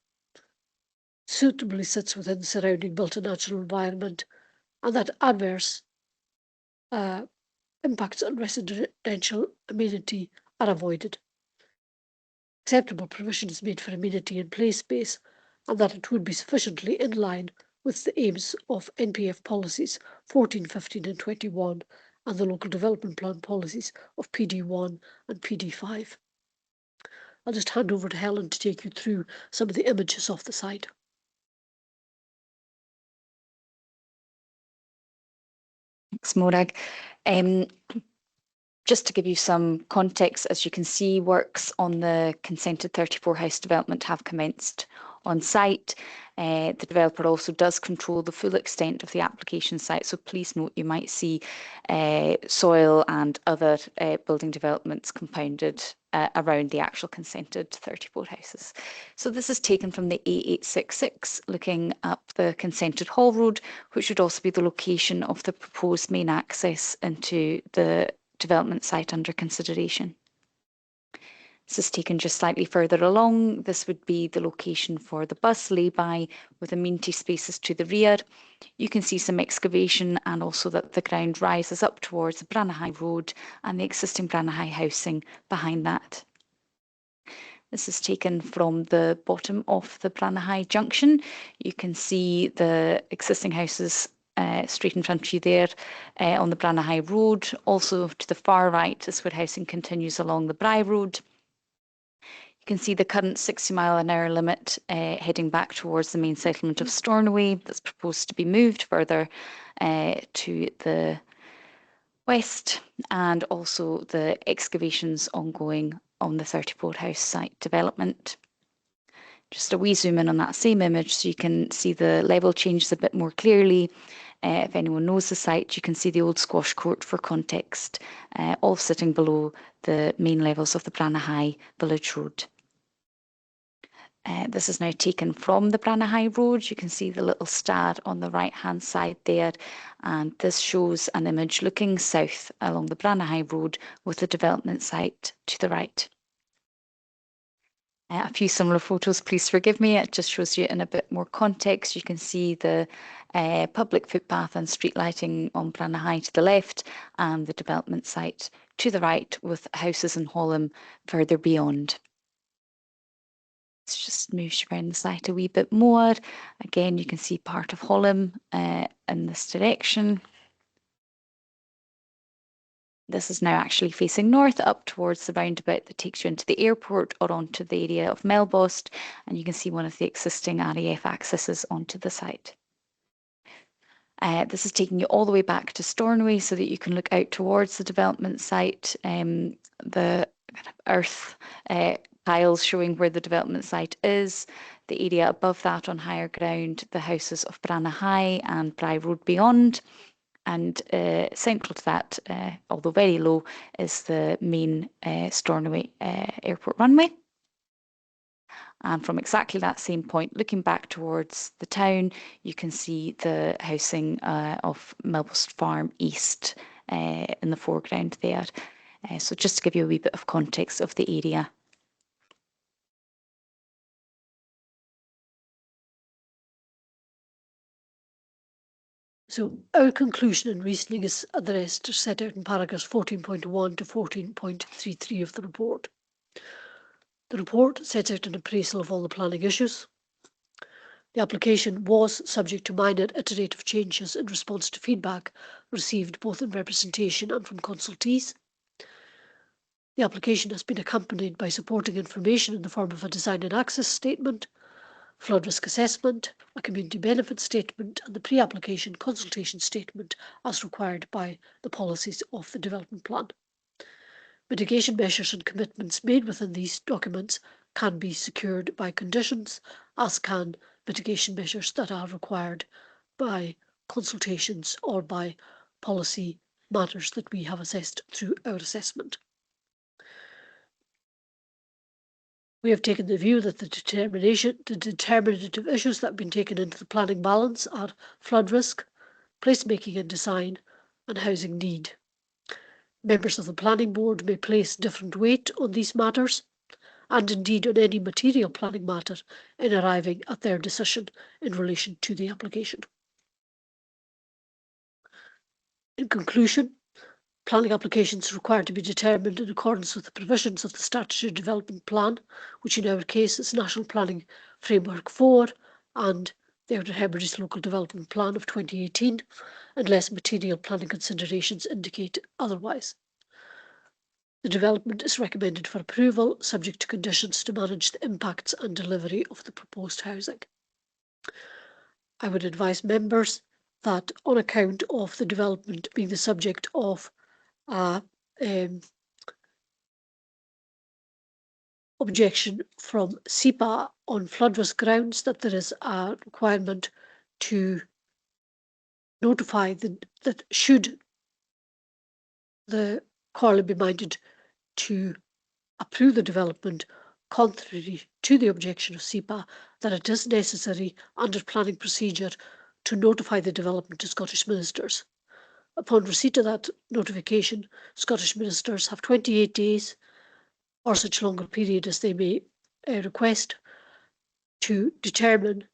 suitably sits within the surrounding built and natural environment, and that adverse impacts on residential amenity are avoided. Acceptable provision is made for amenity and play space, and that it would be sufficiently in line with the aims of NPF policies 14, 15 and 21 and the local development plan policies of PD1 and PD5. I'll just hand over to Helen to take you through some of the images of the site. Thanks, Morag. Just to give you some context, as you can see, works on the consented 34 house development have commenced on site. The developer also does control the full extent of the application site, so please note you might see soil and other building developments compounded around the actual consented 34 houses. So this is taken from the A866, looking up the consented Hall Road, which would also be the location of the proposed main access into the development site under consideration. This is taken just slightly further along. This would be the location for the bus lay-by with amenity spaces to the rear. You can see some excavation and also that the ground rises up towards the Branagh Road and the existing Branagh housing behind that. This is taken from the bottom of the Branagh junction. You can see the existing houses straight in front of you there on the Branagh Road. Also to the far right is where housing continues along the Bry Road. You can see the current 60-mile-an-hour limit heading back towards the main settlement of Stornoway that's proposed to be moved further to the west, and also the excavations ongoing on the 34 house site development. Just a wee zoom in on that same image so you can see the level changes a bit more clearly. If anyone knows the site, you can see the old squash court for context, all sitting below the main levels of the Branagh Village Road. This is now taken from the Branagh Road. You can see the little star on the right-hand side there, and this shows an image looking south along the Branagh Road with the development site to the right. A few similar photos, please forgive me, it just shows you in a bit more context. You can see the public footpath and street lighting on Branagh to the left and the development site to the right with houses in Holham further beyond. Let's just move around the site a wee bit more. Again, you can see part of Holham in this direction. This is now actually facing north up towards the roundabout that takes you into the airport or onto the area of Melbost, and you can see one of the existing RAF accesses onto the site. This is taking you all the way back to Stornoway so that you can look out towards the development site, the kind of earth piles showing where the development site is, the area above that on higher ground, the houses of Branagh and Bry Road beyond. And central to that, although very low, is the main Stornoway airport runway. And from exactly that same point, looking back towards the town, you can see the housing of Melbost Farm East in the foreground there. So just to give you a wee bit of context of the area. So our conclusion and reasoning is the rest are set out in paragraphs 14.1 to 14.33 of the report. The report sets out an appraisal of all the planning issues. The application was subject to minor iterative changes in response to feedback received both in representation and from consultees. The application has been accompanied by supporting information in the form of a design and access statement, flood risk assessment, a community benefit statement, and the pre-application consultation statement as required by the policies of the development plan. Mitigation measures and commitments made within these documents can be secured by conditions, as can mitigation measures that are required by consultations or by policy matters that we have assessed through our assessment. We have taken the view that the determinative issues that have been taken into the planning balance are flood risk, placemaking and design, and housing need. Members of the planning board may place different weight on these matters, and indeed on any material planning matter in arriving at their decision in relation to the application. In conclusion, planning applications required to be determined in accordance with the provisions of the Statutory Development Plan, which in our case is National Planning Framework 4 and the Outer Hebrides Local Development Plan of 2018, unless material planning considerations indicate otherwise. The development is recommended for approval, subject to conditions to manage the impacts and delivery of the proposed housing. I would advise members that on account of the development being the subject of objection from SEPA on flood risk grounds, that there is a requirement to notify that should the Comhairle be minded to approve the development contrary to the objection of SEPA, that it is necessary under planning procedure to notify the development to Scottish ministers. Upon receipt of that notification, Scottish ministers have 28 days or such longer period as they may request to decide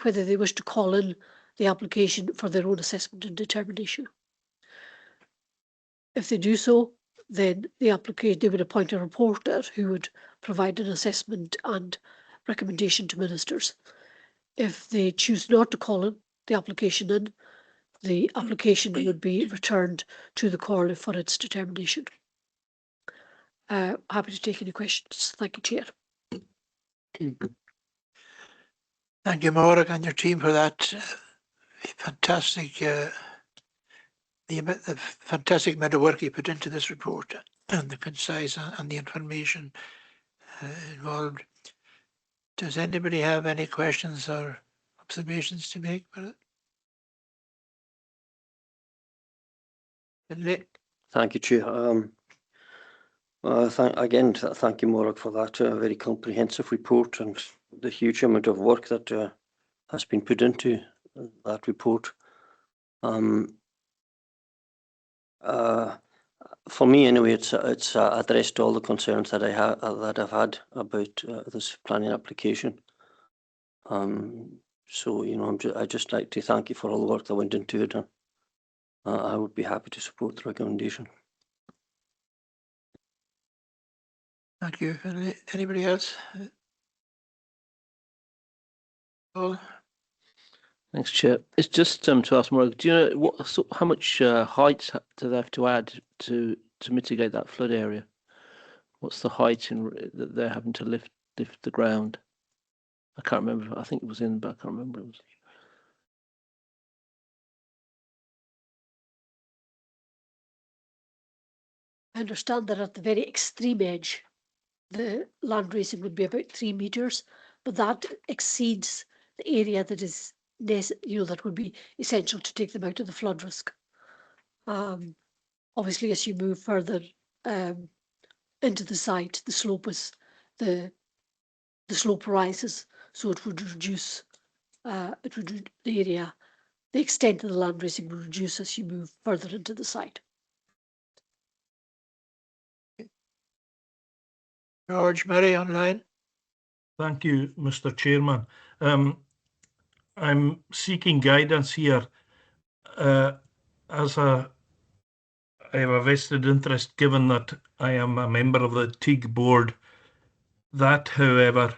whether they wish to call in the application for their own assessment and determination. If they do so, then they would appoint a reporter who would provide an assessment and recommendation to ministers. If they choose not to call in the application in, the application would be returned to the Comhairle for its determination. Happy to take any questions. Thank you, Chair. Thank you, Morag, and your team for that fantastic, the fantastic amount of work you put into this report and the concise and the information involved. Does anybody have any questions or observations to make with it? Thank you, Chair. Thank you, Morag, for that very comprehensive report and the huge amount of work that has been put into that report. For me, anyway, it's addressed all the concerns that I've had about this planning application. So, you know, I'd just like to thank you for all the work that went into it, and I would be happy to support the recommendation. Thank you. Anybody else? Paul? Thanks, Chair. It's just to ask Morag, do you know how much height do they have to add to mitigate that flood area? What's the height that they're having to lift the ground? I can't remember. I think it was in, but I can't remember. It was. I understand that at the very extreme edge, the land raising would be about 3 metres, but that exceeds the area that is, that would be essential to take them out of the flood risk. Obviously, as you move further into the site, the slope rises, so it would reduce. The area, the extent of the land raising will reduce as you move further into the site. George Murray online. Thank you, Mr. Chairman. I'm seeking guidance here. I have a vested interest, given that I am a member of the TIG board. That, however,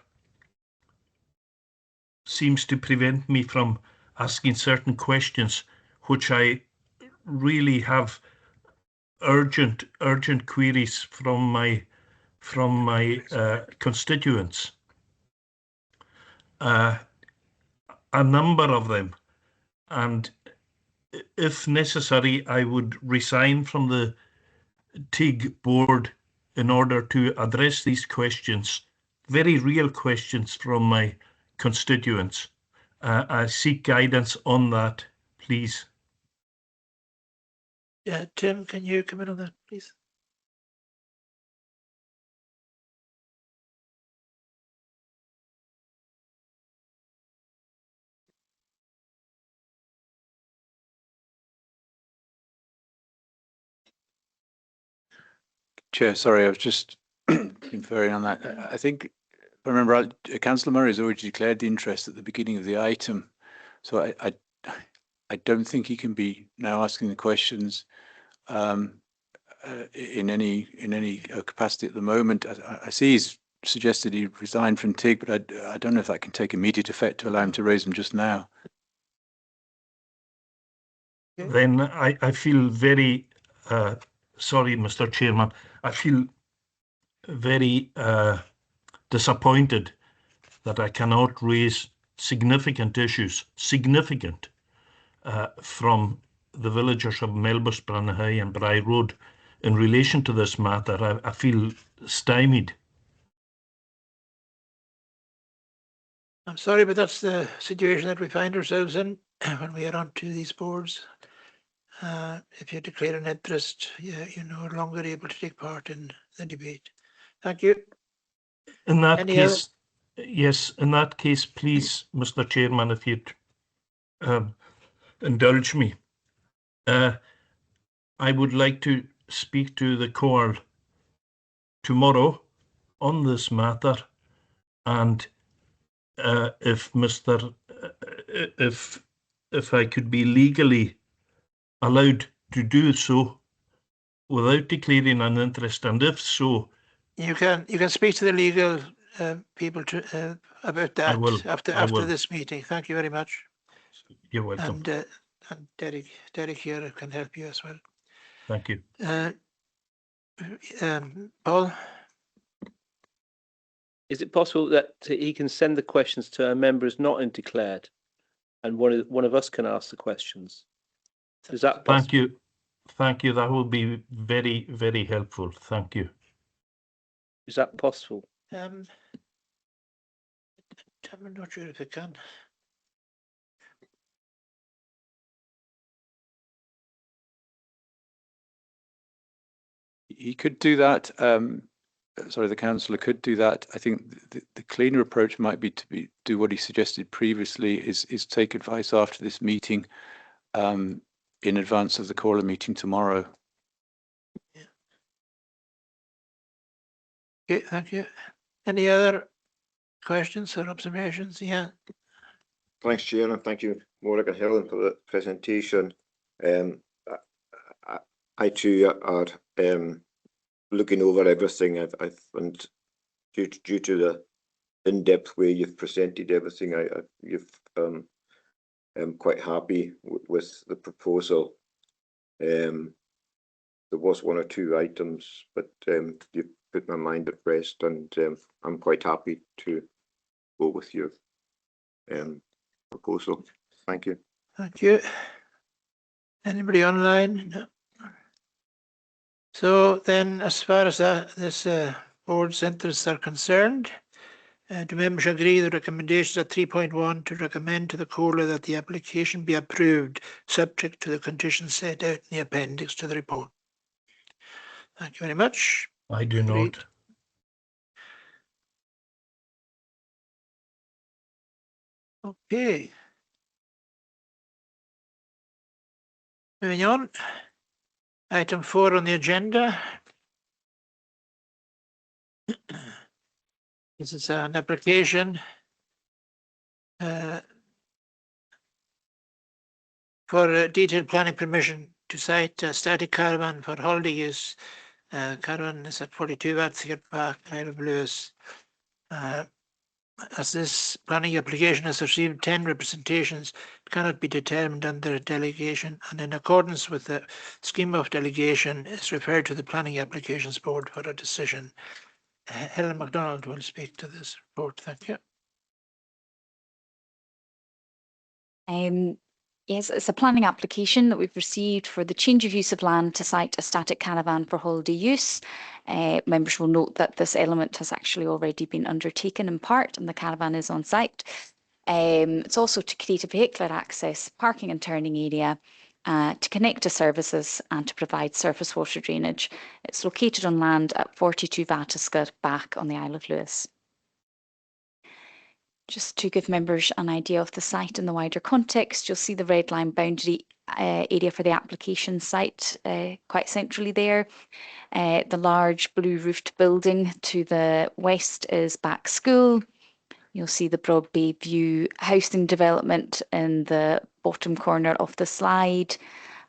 seems to prevent me from asking certain questions, which I really have urgent queries from my constituents. A number of them, and if necessary, I would resign from the TIG board in order to address these questions, very real questions from my constituents. I seek guidance on that, please. Yeah, Tim, can you come in on that, please? Chair, sorry, I was just inferring on that. I think, if I remember, Councillor Murray has already declared the interest at the beginning of the item, so I don't think he can be now asking the questions in any capacity at the moment. I see he's suggested he resigned from TIG, but I don't know if that can take immediate effect to allow him to raise them just now. Then I feel very sorry, Mr. Chairman. I feel very disappointed that I cannot raise significant from the villagers of Melbus, Branaghy and Bry Road in relation to this matter. I feel stymied. I'm sorry, but that's the situation that we find ourselves in when we are onto these boards. If you declare an interest, you're no longer able to take part in the debate. Thank you. In that Any case, yes, in that case, please, Mr. Chairman, if you'd indulge me, I would like to speak to the Comhairle tomorrow on this matter, and if I could be legally allowed to do so without declaring an interest, and if so, you can speak to the legal people about that after this meeting. Thank you very much. You're welcome. And Derek here can help you as well. Thank you. Paul? Is it possible that he can send the questions to our members not undeclared, and one of us can ask the questions? Is that possible? Thank you. Thank you. That will be very, very helpful. Thank you. Is that possible? I'm not sure if it can. He could do that. Sorry, the councillor could do that. I think the cleaner approach might be to do what he suggested previously, is take advice after this meeting, in advance of the Comhairle meeting tomorrow. Yeah. Okay, thank you. Any other questions or observations? Yeah. Thanks, Chair, and thank you, Morag and Helen, for the presentation. I too are looking over everything. And due to the in-depth way you've presented everything, I'm quite happy with the proposal. There was one or two items, but you put my mind at rest, and I'm quite happy to go with your proposal. Thank you. Thank you. Anybody online? No. So then, as far as this board's interests are concerned, do members agree the recommendations at 3.1 to recommend to the Comhairle that the application be approved, subject to the conditions set out in the appendix to the report? Thank you very much. I do not. Okay. Moving on. Item 4 on the agenda. This is an application for a detailed planning permission to site a static caravan for holiday use. Caravan is at 42 Wattsiger Park, Isle of Lewis. As this planning application has received 10 representations, it cannot be determined under a delegation, and in accordance with the scheme of delegation is referred to the Planning Applications Board for a decision. Helen MacDonald will speak to this report. Thank you. Yes, it's a planning application that we've received for the change of use of land to site a static caravan for holiday use. Members will note that this element has actually already been undertaken in part, and the caravan is on site. It's also to create a vehicular access, parking and turning area, to connect to services and to provide surface water drainage. It's located on land at 42 Wattsiger back on the Isle of Lewis. Just to give members an idea of the site in the wider context, you'll see the red line boundary area for the application site quite centrally there. The large blue roofed building to the west is Back School. You'll see the Broad Bay View housing development in the bottom corner of the slide,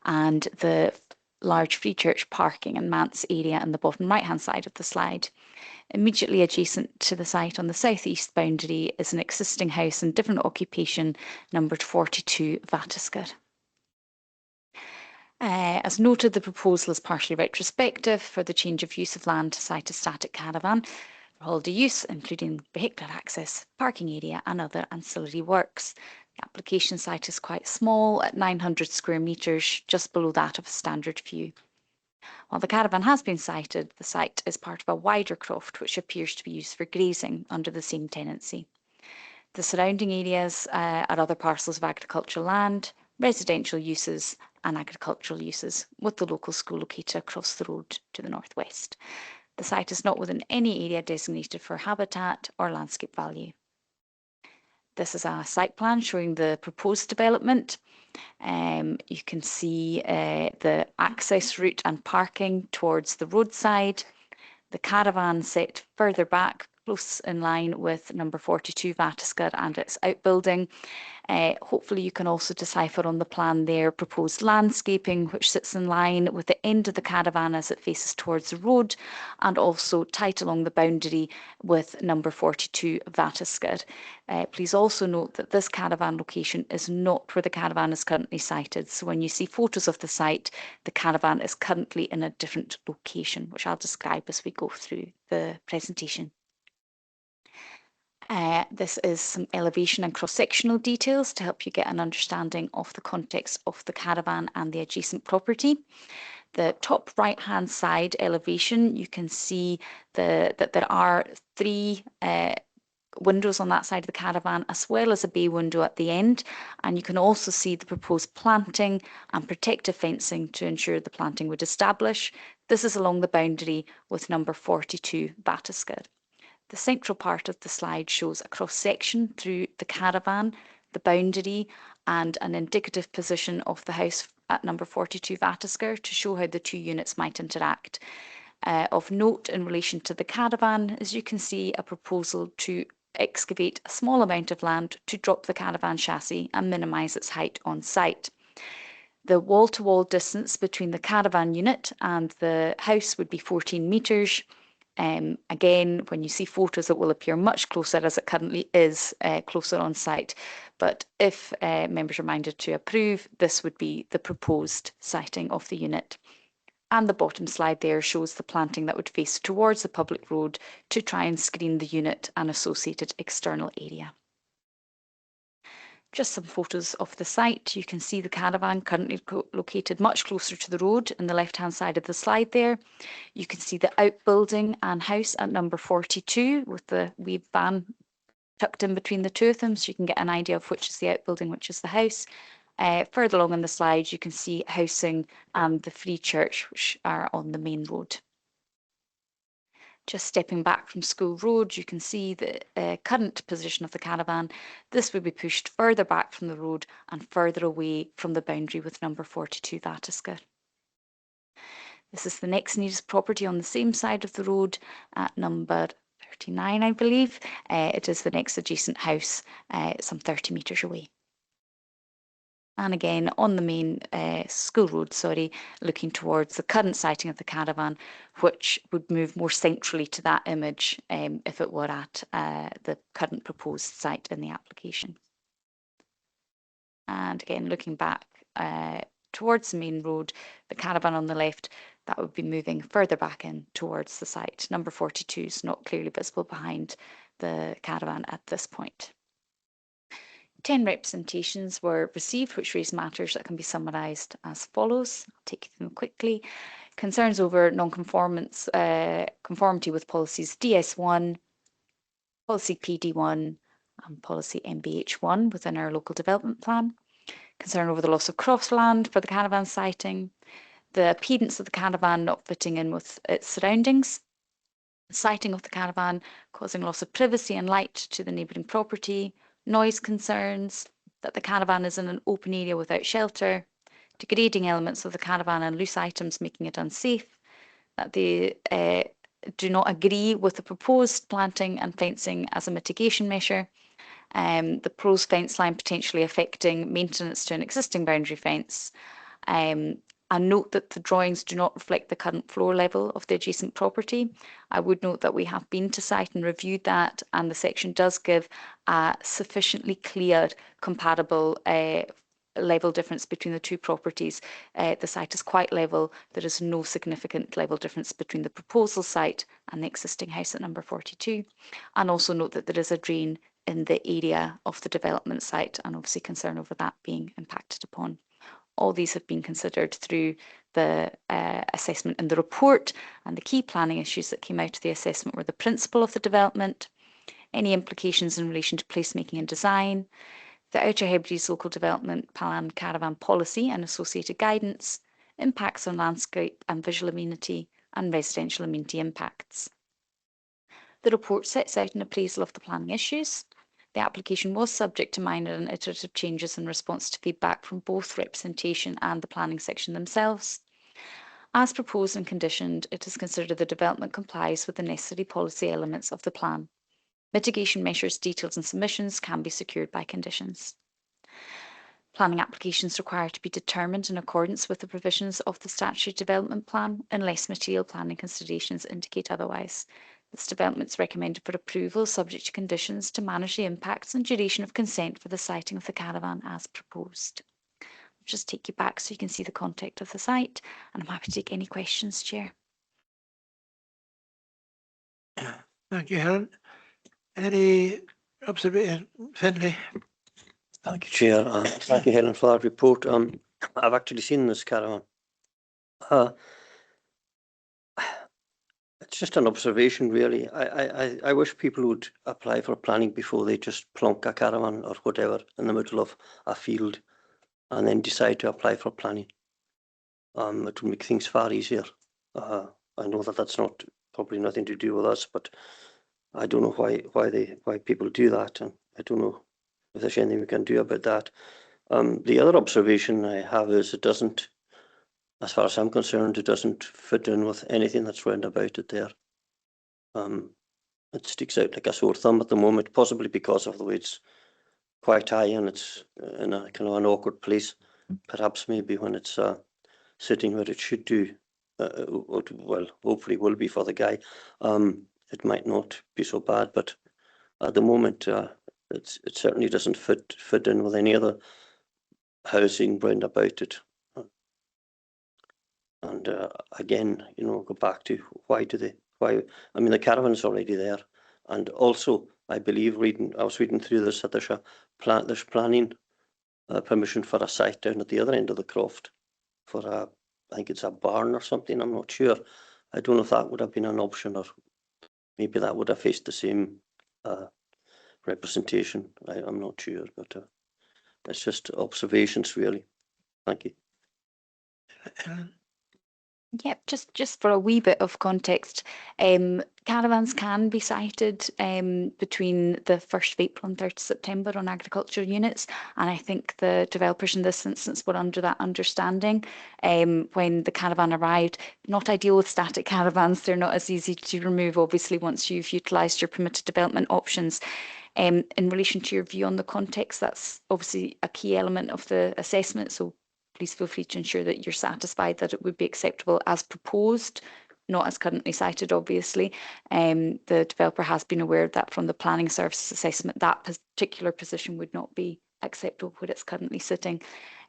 and the large Free Church parking and manse area in the bottom right hand side of the slide. Immediately adjacent to the site on the southeast boundary is an existing house in different occupation numbered 42 Wattsiger. As noted, the proposal is partially retrospective for the change of use of land to site a static caravan for holiday use, including vehicular access, parking area and other ancillary works. The application site is quite small at 900 square metres, just below that of a standard view. While the caravan has been sited, the site is part of a wider croft which appears to be used for grazing under the same tenancy. The surrounding areas are other parcels of agricultural land, residential uses and agricultural uses, with the local school located across the road to the northwest. The site is not within any area designated for habitat or landscape value. This is a site plan showing the proposed development. You can see the access route and parking towards the roadside, the caravan set further back, close in line with number 42 Vatiscar and its outbuilding. Hopefully you can also decipher on the plan there proposed landscaping which sits in line with the end of the caravan as it faces towards the road, and also tight along the boundary with number 42 Vatiscar. Please also note that this caravan location is not where the caravan is currently sited, so when you see photos of the site, the caravan is currently in a different location, which I'll describe as we go through the presentation. This is some elevation and cross-sectional details to help you get an understanding of the context of the caravan and the adjacent property. The top right-hand side elevation, you can see that there are 3 windows on that side of the caravan, as well as a bay window at the end, and you can also see the proposed planting and protective fencing to ensure the planting would establish. This is along the boundary with number 42 Vatiscar. The central part of the slide shows a cross-section through the caravan, the boundary, and an indicative position of the house at number 42 Vatiscar to show how the 2 units might interact. Of note in relation to the caravan, as you can see, a proposal to excavate a small amount of land to drop the caravan chassis and minimise its height on site. The wall-to-wall distance between the caravan unit and the house would be 14 metres. Again, when you see photos, it will appear much closer as it currently is closer on site. But if members are minded to approve, this would be the proposed siting of the unit. And the bottom slide there shows the planting that would face towards the public road to try and screen the unit and associated external area. Just some photos of the site. You can see the caravan currently located much closer to the road in the left-hand side of the slide there. You can see the outbuilding and house at number 42 with the wee van tucked in between the 2 of them, so you can get an idea of which is the outbuilding, which is the house. Further along in the slide, you can see housing and the Free Church, which are on the main road. Just stepping back from School Road, you can see the current position of the caravan. This would be pushed further back from the road and further away from the boundary with number 42 Vatiscar. This is the next nearest property on the same side of the road at number 39, I believe. It is the next adjacent house, some 30 metres away. And again, on the main School Road, looking towards the current siting of the caravan, which would move more centrally to that image if it were at the current proposed site in the application. And again, looking back towards the main road, the caravan on the left, that would be moving further back in towards the site. Number 42 is not clearly visible behind the caravan at this point. 10 representations were received which raised matters that can be summarised as follows. I'll take you through them quickly. Concerns over non-conformance, conformity with policies DS1, policy PD1 and policy MBH1 within our local development plan. Concern over the loss of crossland for the caravan siting, the appearance of the caravan not fitting in with its surroundings, siting of the caravan causing loss of privacy and light to the neighbouring property, noise concerns, that the caravan is in an open area without shelter, degrading elements of the caravan and loose items making it unsafe, that they do not agree with the proposed planting and fencing as a mitigation measure, the proposed fence line potentially affecting maintenance to an existing boundary fence, and note that the drawings do not reflect the current floor level of the adjacent property. I would note that we have been to site and reviewed that, and the section does give a sufficiently clear comparable level difference between the 2 properties. The site is quite level. There is no significant level difference between the proposal site and the existing house at number 42. And also note that there is a drain in the area of the development site, and obviously concern over that being impacted upon. All these have been considered through the assessment in the report, and the key planning issues that came out of the assessment were the principle of the development, any implications in relation to placemaking and design, the Outer Hebrides Local Development Plan Caravan Policy and associated guidance, impacts on landscape and visual amenity, and residential amenity impacts. The report sets out an appraisal of the planning issues. The application was subject to minor and iterative changes in response to feedback from both representation and the planning section themselves. As proposed and conditioned, it is considered the development complies with the necessary policy elements of the plan. Mitigation measures, details and submissions can be secured by conditions. Planning applications require to be determined in accordance with the provisions of the statutory development plan unless material planning considerations indicate otherwise. This development is recommended for approval subject to conditions to manage the impacts and duration of consent for the siting of the caravan as proposed. I'll just take you back so you can see the context of the site, and I'm happy to take any questions, Chair. Thank you, Helen. Any observation, Finlay? Thank you, Chair. Thank you, Helen, for that report. I've actually seen this caravan. It's just an observation, really. I wish people would apply for planning before they just plonk a caravan or whatever in the middle of a field and then decide to apply for planning. It would make things far easier. I know that that's not probably nothing to do with us, but I don't know why people do that, and I don't know if there's anything we can do about that. The other observation I have is it doesn't, as far as I'm concerned, it doesn't fit in with anything that's round about it there. It sticks out like a sore thumb at the moment, possibly because of the way it's quite high and it's in a kind of an awkward place. Perhaps maybe when it's sitting where it should do, well, hopefully will be for the guy, it might not be so bad, but at the moment it certainly doesn't fit in with any other housing round about it. And again, you know, go back to why, I mean, the caravan's already there. And also, I believe I was reading through this, that there's planning permission for a site down at the other end of the croft for I think it's a barn or something, I'm not sure. I don't know if that would have been an option, or maybe that would have faced the same representation. I'm not sure, but it's just observations, really. Thank you. Yep, just for a wee bit of context, caravans can be sited between the 1st of April and 30th September on agriculture units, and I think the developers in this instance were under that understanding when the caravan arrived. Not ideal with static caravans, they're not as easy to remove, obviously, once you've utilised your permitted development options. In relation to your view on the context, that's obviously a key element of the assessment, so please feel free to ensure that you're satisfied that it would be acceptable as proposed, not as currently cited, obviously. The developer has been aware of that from the planning services assessment. That particular position would not be acceptable where it's currently sitting.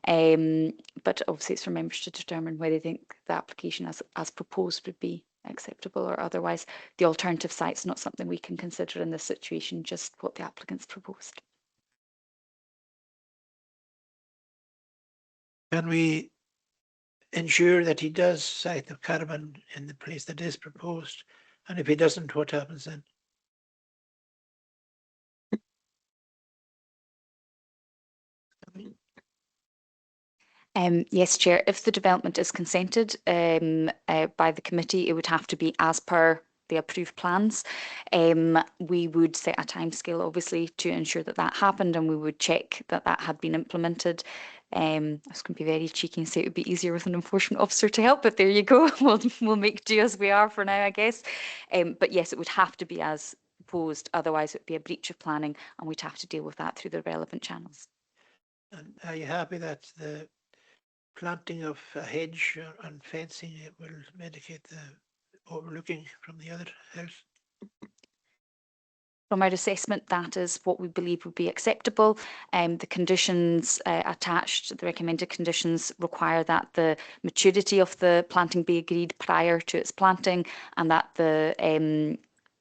But obviously it's for members to determine whether they think the application as proposed would be acceptable or otherwise. The alternative site's not something we can consider in this situation, just what the applicant's proposed. Can we ensure that he does site the caravan in the place that is proposed? And if he doesn't, what happens then? Yes, Chair. If the development is consented by the committee, it would have to be as per the approved plans. We would set a timescale, obviously, to ensure that that happened, and we would check that that had been implemented. I was going to be very cheeky and say it would be easier with an enforcement officer to help, but there you go. We'll make do as we are for now, I guess. But yes, it would have to be as proposed. Otherwise, it would be a breach of planning, and we'd have to deal with that through the relevant channels. And are you happy that the planting of a hedge and fencing it will mitigate the overlooking from the other house? From our assessment, that is what we believe would be acceptable. The conditions attached, the recommended conditions, require that the maturity of the planting be agreed prior to its planting, and that the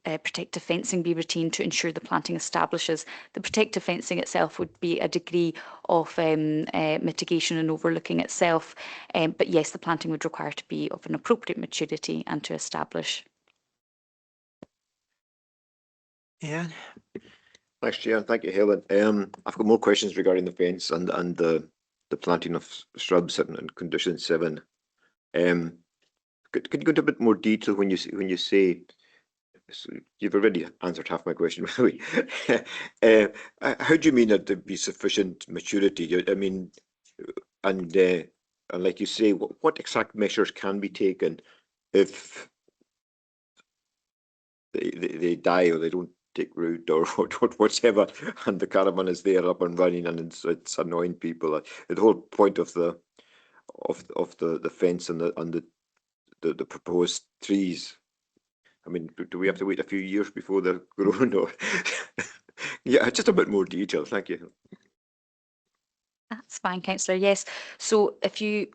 protective fencing be retained to ensure the planting establishes. The protective fencing itself would be a degree of mitigation and overlooking itself, but yes, the planting would require to be of an appropriate maturity and to establish. Yeah. Thanks, Chair. Thank you, Helen. I've got more questions regarding the fence and the planting of shrubs and condition 7. Could you go into a bit more detail when you say? So you've already answered half my question, by the way. How do you mean that there'd be sufficient maturity? I mean, and like you say, what exact measures can be taken if they die or they don't take root or whatever, and the caravan is there up and running and it's annoying people? The whole point of the fence and the proposed trees. I mean, do we have to wait a few years before they're grown? Or yeah, just a bit more detail. Thank you. That's fine, Councillor. Yes. So if you,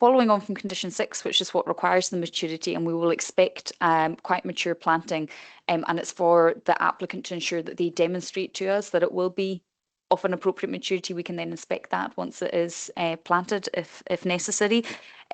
following on from condition 6, which is what requires the maturity, and we will expect quite mature planting, and it's for the applicant to ensure that they demonstrate to us that it will be of an appropriate maturity. We can then inspect that once it is planted, if necessary.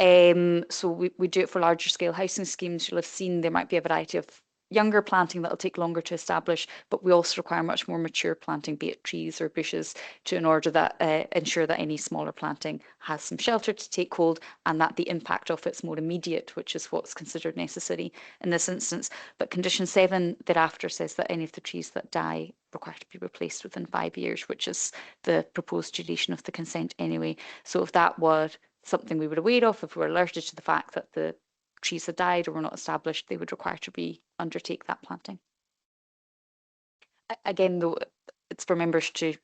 So we do it for larger scale housing schemes. You'll have seen there might be a variety of younger planting that will take longer to establish, but we also require much more mature planting, be it trees or bushes, to in order that ensure that any smaller planting has some shelter to take hold and that the impact of it's more immediate, which is what's considered necessary in this instance. But condition 7 thereafter says that any of the trees that die require to be replaced within 5 years, which is the proposed duration of the consent anyway. So if that were something we were aware of, if we were alerted to the fact that the trees had died or were not established, they would require to undertake that planting. Again, though, it's for members to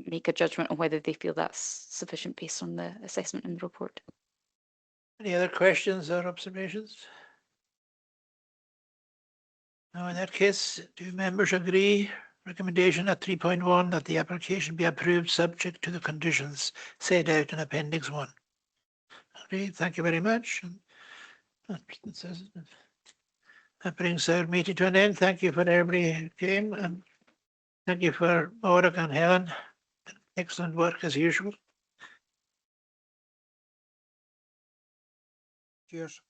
make a judgment on whether they feel that's sufficient based on the assessment in the report. Any other questions or observations? Now, in that case, do members agree? Recommendation at 3.1 that the application be approved subject to the conditions set out in Appendix 1. Agreed. Thank you very much. That brings our meeting to an end. Thank you for everybody who came, and thank you for Mauric and Helen. Excellent work as usual. Cheers.